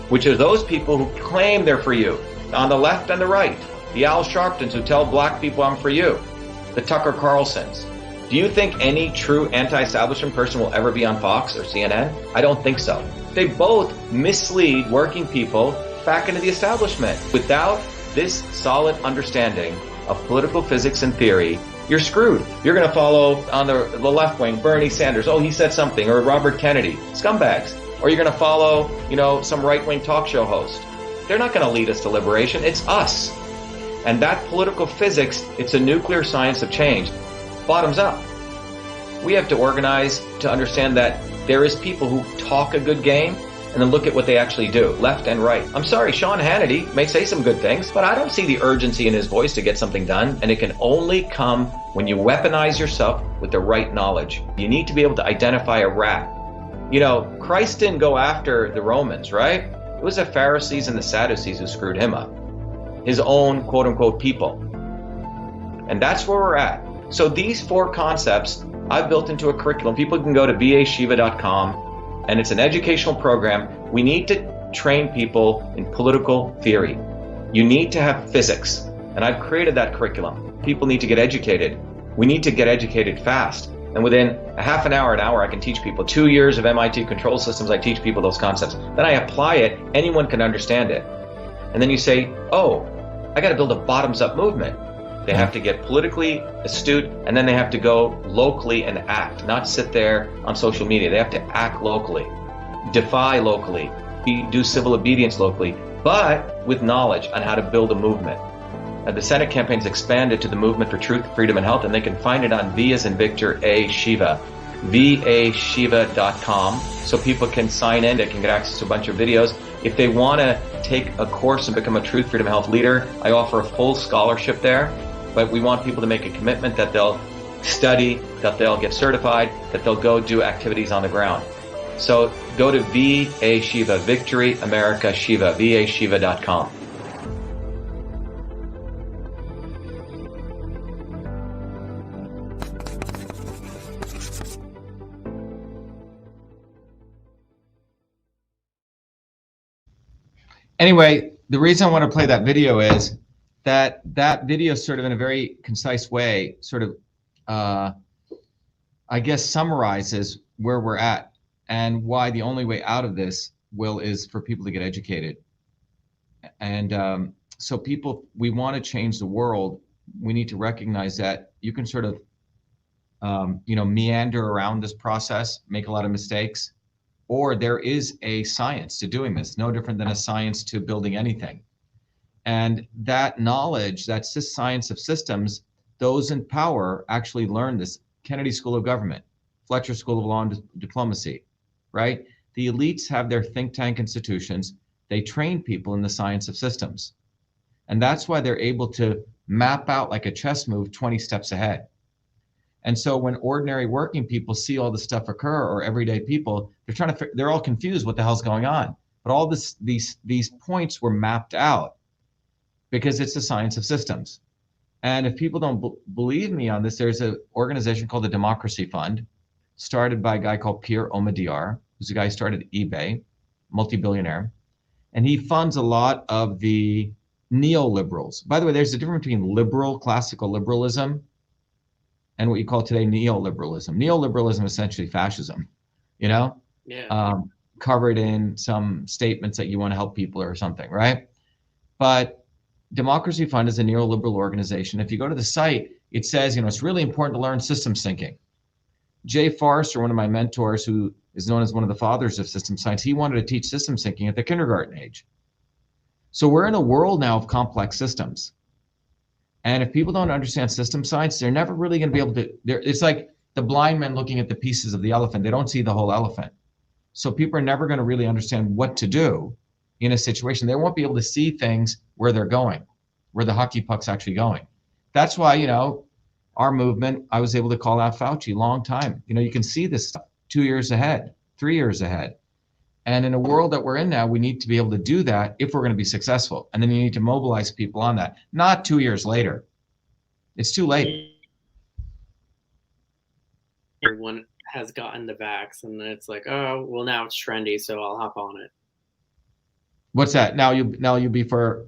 which are those people who claim they're for you, on the left and the right. The Al Sharptons who tell black people I'm for you. The Tucker Carlsons. Do you think any true anti-establishment person will ever be on Fox or CNN? I don't think so. They both mislead working people back into the establishment. Without this solid understanding of political physics and theory, you're screwed. You're going to follow on the left wing, Bernie Sanders. Oh, he said something. Or Robert Kennedy. Scumbags. Or you're going to follow, some right-wing talk show host. They're not going to lead us to liberation. It's us. And that political physics, it's a nuclear science of change. Bottoms up. We have to organize to understand that there is people who talk a good game and then look at what they actually do, left and right. I'm sorry, Sean Hannity may say some good things, but I don't see the urgency in his voice to get something done. And it can only come when you weaponize yourself with the right knowledge. You need to be able to identify a rat. Christ didn't go after the Romans, right? It was the Pharisees and the Sadducees who screwed him up. His own quote unquote people. And that's where we're at. So these four concepts I've built into a curriculum. People can go to BeAShiva.com. And it's an educational program. We need to train people in political theory. You need to have physics. And I've created that curriculum. People need to get educated. We need to get educated fast. And within a half an hour, I can teach people. 2 years of MIT control systems, I teach people those concepts. Then I apply it, anyone can understand it. And then you say, oh, I got to build a bottoms-up movement. They have to get politically astute, and then they have to go locally and act, not sit there on social media. They have to act locally, defy locally, do civil obedience locally, but with knowledge on how to build a movement. The Senate campaign's expanded to the Movement for Truth, Freedom, and Health, and they can find it on V as in Victor, A, Shiva, VAShiva.com, so people can sign in. They can get access to a bunch of videos. If they want to take a course and become a Truth, Freedom, Health leader, I offer a full scholarship there. But we want people to make a commitment that they'll study, that they'll get certified, that they'll go do activities on the ground. So go to VAShiva, Victory America Shiva, VAShiva.com. Anyway, the reason I want to play that video is that video sort of in a very concise way sort of, I guess, summarizes where we're at and why the only way out of this, Will, is for people to get educated. And so we want to change the world. We need to recognize that you can sort of, meander around this process, make a lot of mistakes, or there is a science to doing this, no different than a science to building anything. And that knowledge, that's the science of systems, those in power actually learn this. Kennedy School of Government, Fletcher School of Law and Diplomacy, right? The elites have their think tank institutions. They train people in the science of systems. And that's why they're able to map out like a chess move 20 steps ahead. And so when ordinary working people see all this stuff occur, or everyday people, they're all confused what the hell's going on. But all these points were mapped out because it's the science of systems. And if people don't believe me on this, there's an organization called the Democracy Fund, started by a guy called Pierre Omidyar, who's the guy who started eBay, multi-billionaire. And he funds a lot of the neoliberals. By the way, there's a difference between classical liberalism, and what you call today neoliberalism. Neoliberalism is essentially fascism, covered in some statements that you want to help people or something, right? But Democracy Fund is a neoliberal organization. If you go to the site, it says, it's really important to learn systems thinking. Jay Forrester, one of my mentors, who is known as one of the fathers of system science, he wanted to teach systems thinking at the kindergarten age. So we're in a world now of complex systems. And if people don't understand system science, they're never really going to be able to. It's like the blind man looking at the pieces of the elephant. They don't see the whole elephant. So people are never going to really understand what to do in a situation. They won't be able to see things where they're going, where the hockey puck's actually going. That's why, our movement, I was able to call out Fauci long time. You can see this stuff 2 years ahead, 3 years ahead. And in a world that we're in now, we need to be able to do that if we're going to be successful. And then you need to mobilize people on that, not 2 years later. It's too late. Everyone has gotten the vax, and then it's like, oh, well, now it's trendy, so I'll hop on it. What's that? Now you be for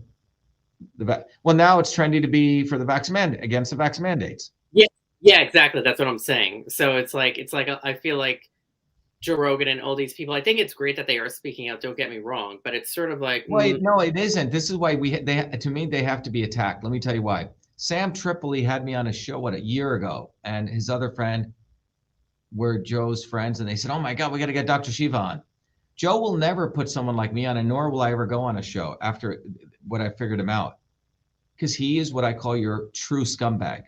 the well, now it's trendy to be for the vax mandate, against the vax mandates. Yeah, exactly. That's what I'm saying. So it's like I feel like Joe Rogan and all these people, I think it's great that they are speaking out, don't get me wrong, but it's sort of like, wait, no, it isn't. This is why to me they have to be attacked. Let me tell you why. Sam Tripoli had me on a show a year ago, and his other friend were Joe's friends, and they said, oh my God, we got to get Dr. Shiva on. Joe will never put someone like me on, and nor will I ever go on a show after what I figured him out, because he is what I call your true scumbag.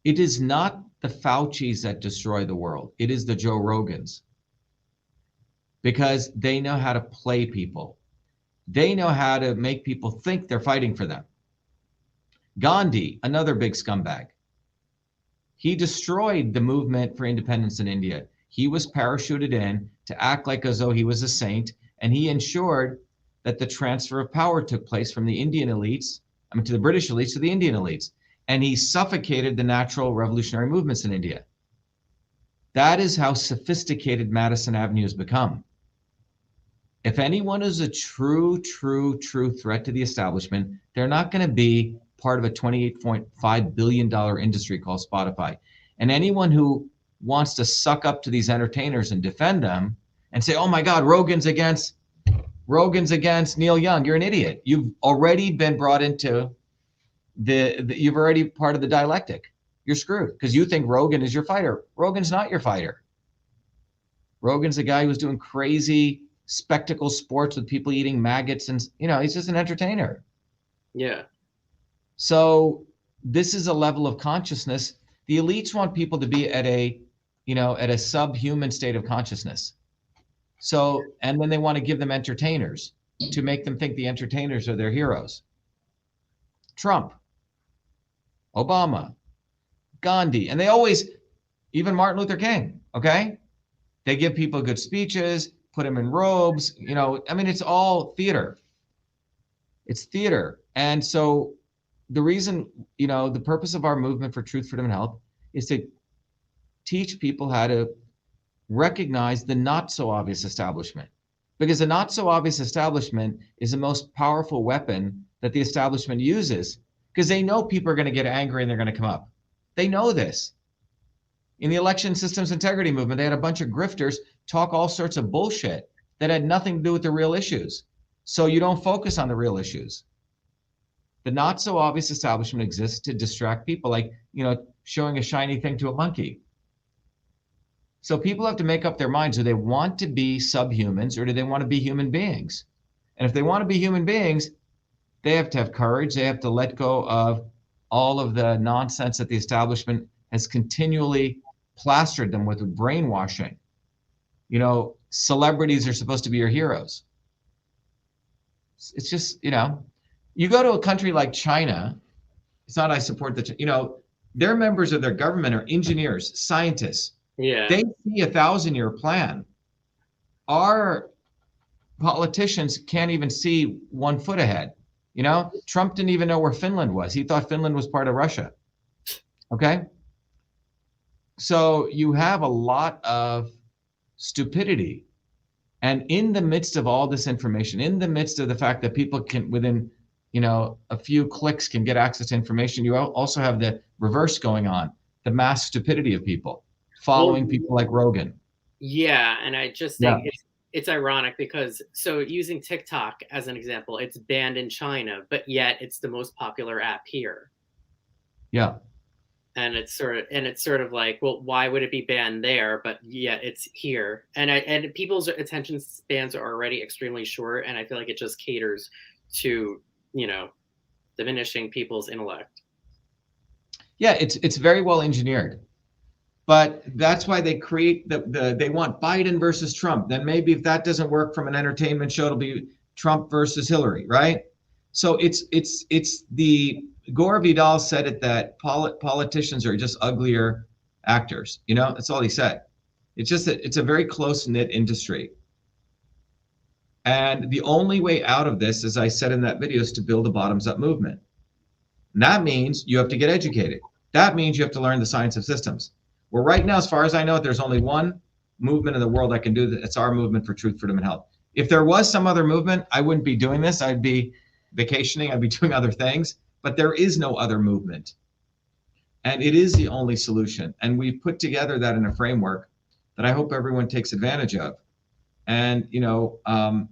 It is not the Faucis that destroy the world. It is the Joe Rogans, because they know how to play people. They know how to make people think they're fighting for them. Gandhi, another big scumbag. He destroyed the movement for independence in India. He was parachuted in to act like as though he was a saint, and he ensured that the transfer of power took place from the Indian elites, to the British elites to the Indian elites. And he suffocated the natural revolutionary movements in India. That is how sophisticated Madison Avenue has become. If anyone is a true threat to the establishment, they're not going to be part of a $28.5 billion industry called Spotify. And anyone who wants to suck up to these entertainers and defend them and say, oh my God, Rogan's against Neil Young, you're an idiot. You've already been brought into you've already part of the dialectic. You're screwed because you think Rogan is your fighter. Rogan's not your fighter. Rogan's the guy who was doing crazy spectacle sports with people eating maggots, and he's just an entertainer. Yeah. So this is a level of consciousness. The elites want people to be at a subhuman state of consciousness. So, and then they want to give them entertainers to make them think the entertainers are their heroes. Trump, Obama, Gandhi, and they always, even Martin Luther King, okay? They give people good speeches, put them in robes, it's all theater. It's theater. And so the reason, the purpose of our movement for Truth, Freedom, and Health is to teach people how to recognize the not so obvious establishment, because the not so obvious establishment is the most powerful weapon that the establishment uses, because they know people are going to get angry and they're going to come up. They know this. In the election systems integrity movement, they had a bunch of grifters talk all sorts of bullshit that had nothing to do with the real issues. So you don't focus on the real issues. The not so obvious establishment exists to distract people, like, showing a shiny thing to a monkey. So people have to make up their minds. Do they want to be subhumans, or do they want to be human beings? And if they want to be human beings, they have to have courage. They have to let go of all of the nonsense that the establishment has continually plastered them with brainwashing. Celebrities are supposed to be your heroes. It's just, you go to a country like China, it's not I support their members of their government are engineers, scientists. Yeah. They see 1,000-year plan. Our politicians can't even see 1 foot ahead. Trump didn't even know where Finland was. He thought Finland was part of Russia. Okay? So you have a lot of stupidity. And in the midst of all this information, in the midst of the fact that people can, within, a few clicks, can get access to information, you also have the reverse going on, the mass stupidity of people following people like Rogan. Yeah, and I just think it's ironic because, so using TikTok as an example, it's banned in China, but yet it's the most popular app here. Yeah. And it's sort of like, well, why would it be banned there, but yet it's here? And people's attention spans are already extremely short, and I feel like it just caters to, diminishing people's intellect. Yeah, it's very well engineered. But that's why they create they want Biden versus Trump. Then maybe if that doesn't work from an entertainment show, it'll be Trump versus Hillary, right? So it's the Gore Vidal said it, that politicians are just uglier actors. You know, that's all he said. It's just that it's a very close-knit industry. And the only way out of this, as I said in that video, is to build a bottoms-up movement. And that means you have to get educated. That means you have to learn the science of systems. Well, right now, as far as I know, there's only one movement in the world that can do that. It's our movement for truth, freedom, and health. If there was some other movement, I wouldn't be doing this. I'd be vacationing. I'd be doing other things. But there is no other movement. And it is the only solution. And we've put together that in a framework that I hope everyone takes advantage of. And, you know,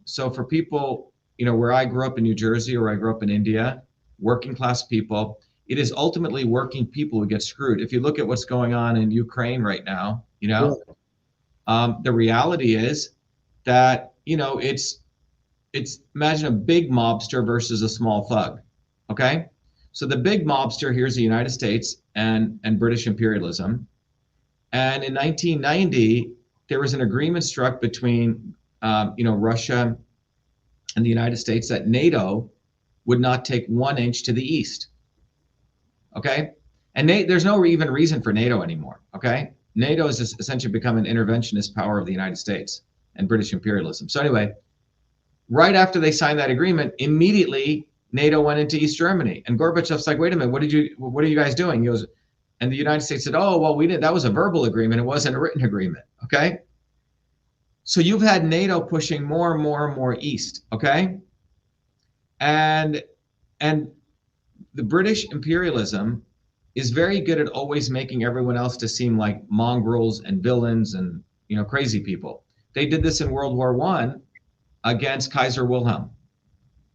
so for people, you know, where I grew up in New Jersey or I grew up in India, working class people, it is ultimately working people who get screwed. If you look at what's going on in Ukraine right now, you know, the reality is that, you know, it's imagine a big mobster versus a small thug. Okay. So the big mobster here is the United States and British imperialism. And in 1990, there was an agreement struck between, you know, Russia and the United States that NATO would not take 1 inch to the east. Okay. And there's no even reason for NATO anymore. Okay. NATO has essentially become an interventionist power of the United States and British imperialism. So anyway, right after they signed that agreement, immediately NATO went into East Germany, and Gorbachev's like, wait a minute, what are you guys doing? He goes, and the United States said, oh, well, we didn't, that was a verbal agreement. It wasn't a written agreement. Okay. So you've had NATO pushing more and more and more east. Okay. And the British imperialism is very good at always making everyone else to seem like mongrels and villains and, you know, crazy people. They did this in World War I against Kaiser Wilhelm.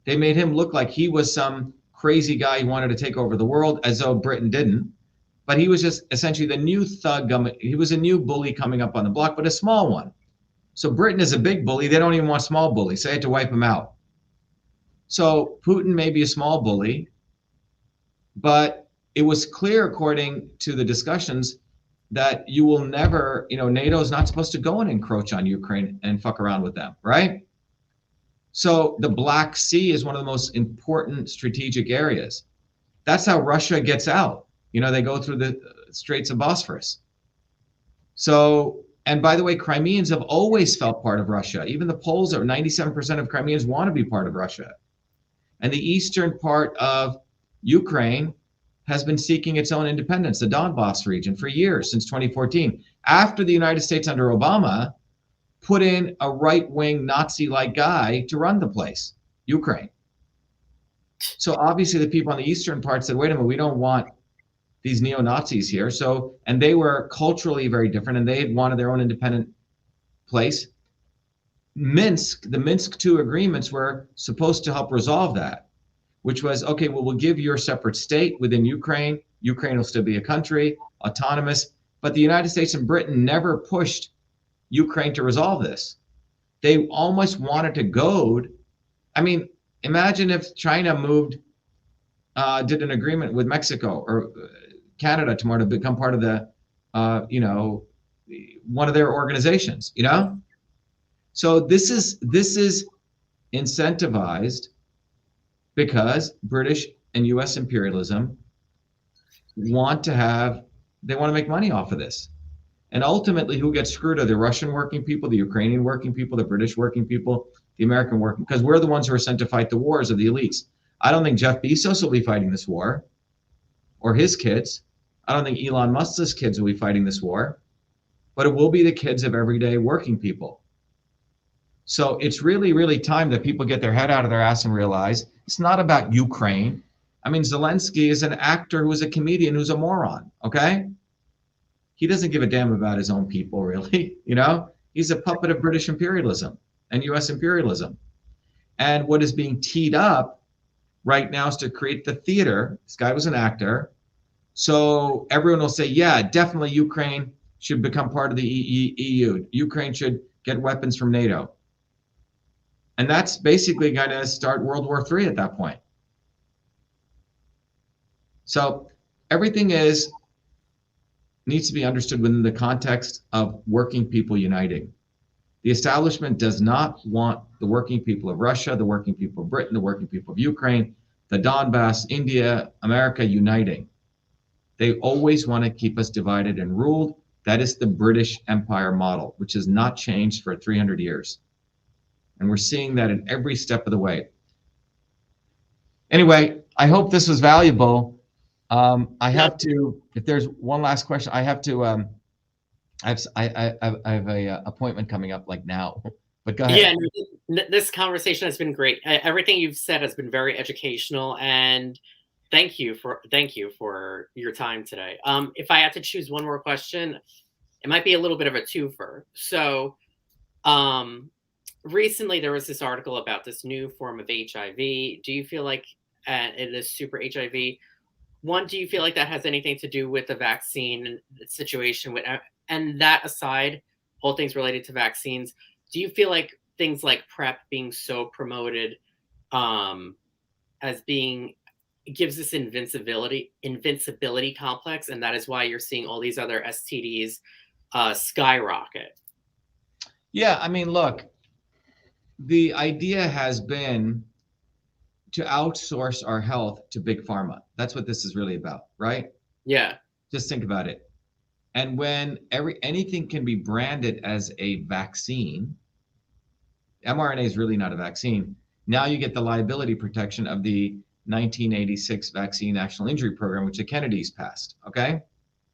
They made him look like he was some crazy guy who wanted to take over the world, as though Britain didn't. But he was just essentially the new thug. He was a new bully coming up on the block, but a small one. So Britain is a big bully. They don't even want small bullies. They had to wipe him out. So Putin may be a small bully, but it was clear, according to the discussions, that you will never, you know, NATO is not supposed to go and encroach on Ukraine and fuck around with them, right? So the Black Sea is one of the most important strategic areas. That's how Russia gets out. You know, they go through the Straits of Bosphorus. So, and by the way, Crimeans have always felt part of Russia. Even the Poles, are 97% of Crimeans want to be part of Russia. And the eastern part of Ukraine has been seeking its own independence, the Donbass region, for years, since 2014. After the United States under Obama put in a right-wing Nazi-like guy to run the place, Ukraine. So obviously the people on the eastern part said, wait a minute, we don't want these neo-Nazis here. So, and they were culturally very different, and they had wanted their own independent place. The Minsk II agreements were supposed to help resolve that, which was, okay, well, we'll give you a separate state within Ukraine. Ukraine will still be a country, autonomous. But the United States and Britain never pushed Ukraine to resolve this. They almost wanted to goad. I mean, imagine if China did an agreement with Mexico or Canada tomorrow to become part of the, you know, one of their organizations, you know? So this is incentivized because British and US imperialism want to make money off of this. And ultimately, who gets screwed are the Russian working people, the Ukrainian working people, the British working people, the American working, because we're the ones who are sent to fight the wars of the elites. I don't think Jeff Bezos will be fighting this war, or his kids. I don't think Elon Musk's kids will be fighting this war, but it will be the kids of everyday working people. So it's really, really time that people get their head out of their ass and realize it's not about Ukraine. I mean, Zelensky is an actor who's a comedian who's a moron, okay? He doesn't give a damn about his own people, really, you know? He's a puppet of British imperialism and US imperialism. And what is being teed up right now is to create the theater. This guy was an actor. So everyone will say, yeah, definitely Ukraine should become part of the EU. Ukraine should get weapons from NATO. And that's basically going to start World War III at that point. So everything needs to be understood within the context of working people uniting. The establishment does not want the working people of Russia, the working people of Britain, the working people of Ukraine, the Donbass, India, America uniting. They always want to keep us divided and ruled. That is the British Empire model, which has not changed for 300 years. And we're seeing that in every step of the way. Anyway, I hope this was valuable. I have to, if there's one last question, I have to, I have a appointment coming up like now, but go ahead. Yeah, this conversation has been great. Everything you've said has been very educational, and thank you for your time today. If I had to choose one more question, it might be a little bit of a twofer. So, recently there was this article about this new form of HIV. Do you feel like it is super HIV? One, do you feel like that has anything to do with the vaccine situation? And that aside, all things related to vaccines, do you feel like things like PrEP being so promoted as being gives this invincibility complex, and that is why you're seeing all these other STDs skyrocket? Yeah, I mean, look, the idea has been to outsource our health to big pharma. That's what this is really about, right? Yeah. Just think about it. And when anything can be branded as a vaccine, mRNA is really not a vaccine. Now you get the liability protection of the 1986 Vaccine National Injury Program, which the Kennedys passed, okay?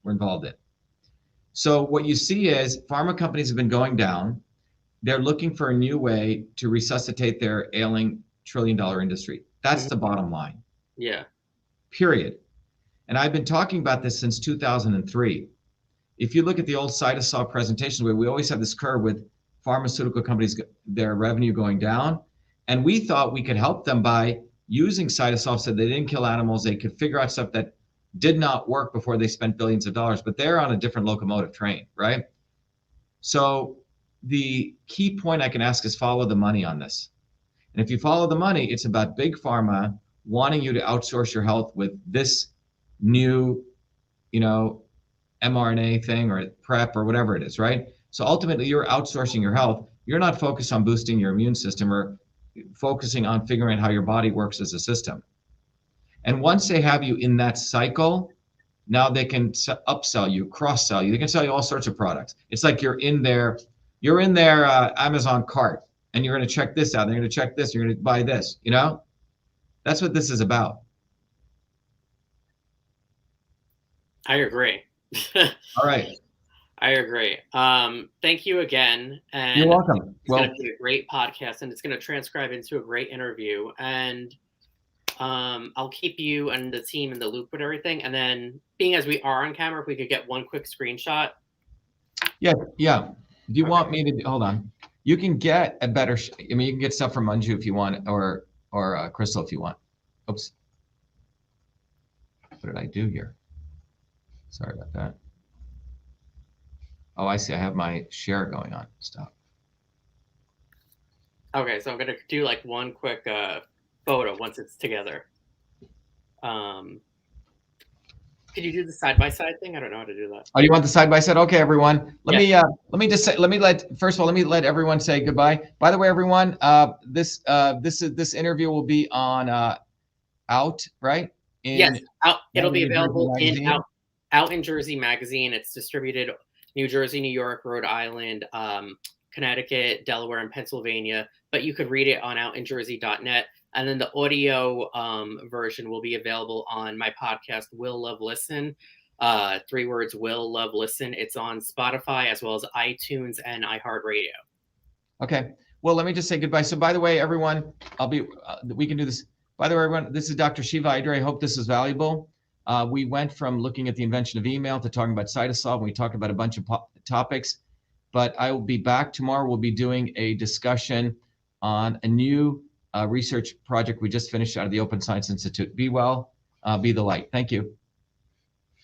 We're involved in. So what you see is pharma companies have been going down. They're looking for a new way to resuscitate their ailing trillion-dollar industry. That's the bottom line. Yeah. Period. And I've been talking about this since 2003. If you look at the old CytoSolve presentations, where we always have this curve with pharmaceutical companies, their revenue going down, and we thought we could help them by using CytoSolve so they didn't kill animals. They could figure out stuff that did not work before they spent billions of dollars, but they're on a different locomotive train, right? So the key point I can ask is follow the money on this. And if you follow the money, it's about big pharma wanting you to outsource your health with this new, mRNA thing or PrEP or whatever it is, right? So ultimately, you're outsourcing your health. You're not focused on boosting your immune system or focusing on figuring out how your body works as a system. And once they have you in that cycle, now they can upsell you, cross-sell you. They can sell you all sorts of products. It's like you're in their Amazon cart, and you're going to check this out. They're going to check this. You're going to buy this. That's what this is about. I agree. All right. I agree. Thank you again. And you're welcome. It's going to be a great podcast, and it's going to transcribe into a great interview. And I'll keep you and the team in the loop with everything. And then, being as we are on camera, if we could get one quick screenshot. Yeah. Do you want me to hold on? You can get a better. You can get stuff from Manju if you want, or Crystal if you want. Oops. What did I do here? Sorry about that. Oh, I see. I have my share going on. Stop. Okay, so I'm going to do like one quick photo once it's together. Could you do the side-by-side thing? I don't know how to do that. Oh, you want the side-by-side? Okay, everyone. Let me let everyone say goodbye. By the way, everyone, this interview will be on Out, right? Yes, Out. It'll be available in Out in Jersey magazine. It's distributed New Jersey, New York, Rhode Island, Connecticut, Delaware, and Pennsylvania. But you could read it on outinjersey.net. And then the audio version will be available on my podcast, Will Love Listen. 3 words, Will Love Listen. It's on Spotify as well as iTunes and iHeartRadio. Okay. Well, let me just say goodbye. So by the way, everyone, we can do this. By the way, everyone, this is Dr. Shiva. I hope this is valuable. We went from looking at the invention of email to talking about CytoSolve. We talked about a bunch of topics, but I will be back tomorrow. We'll be doing a discussion on a new research project we just finished out of the Open Science Institute. Be well, be the light. Thank you.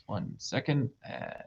1 second. And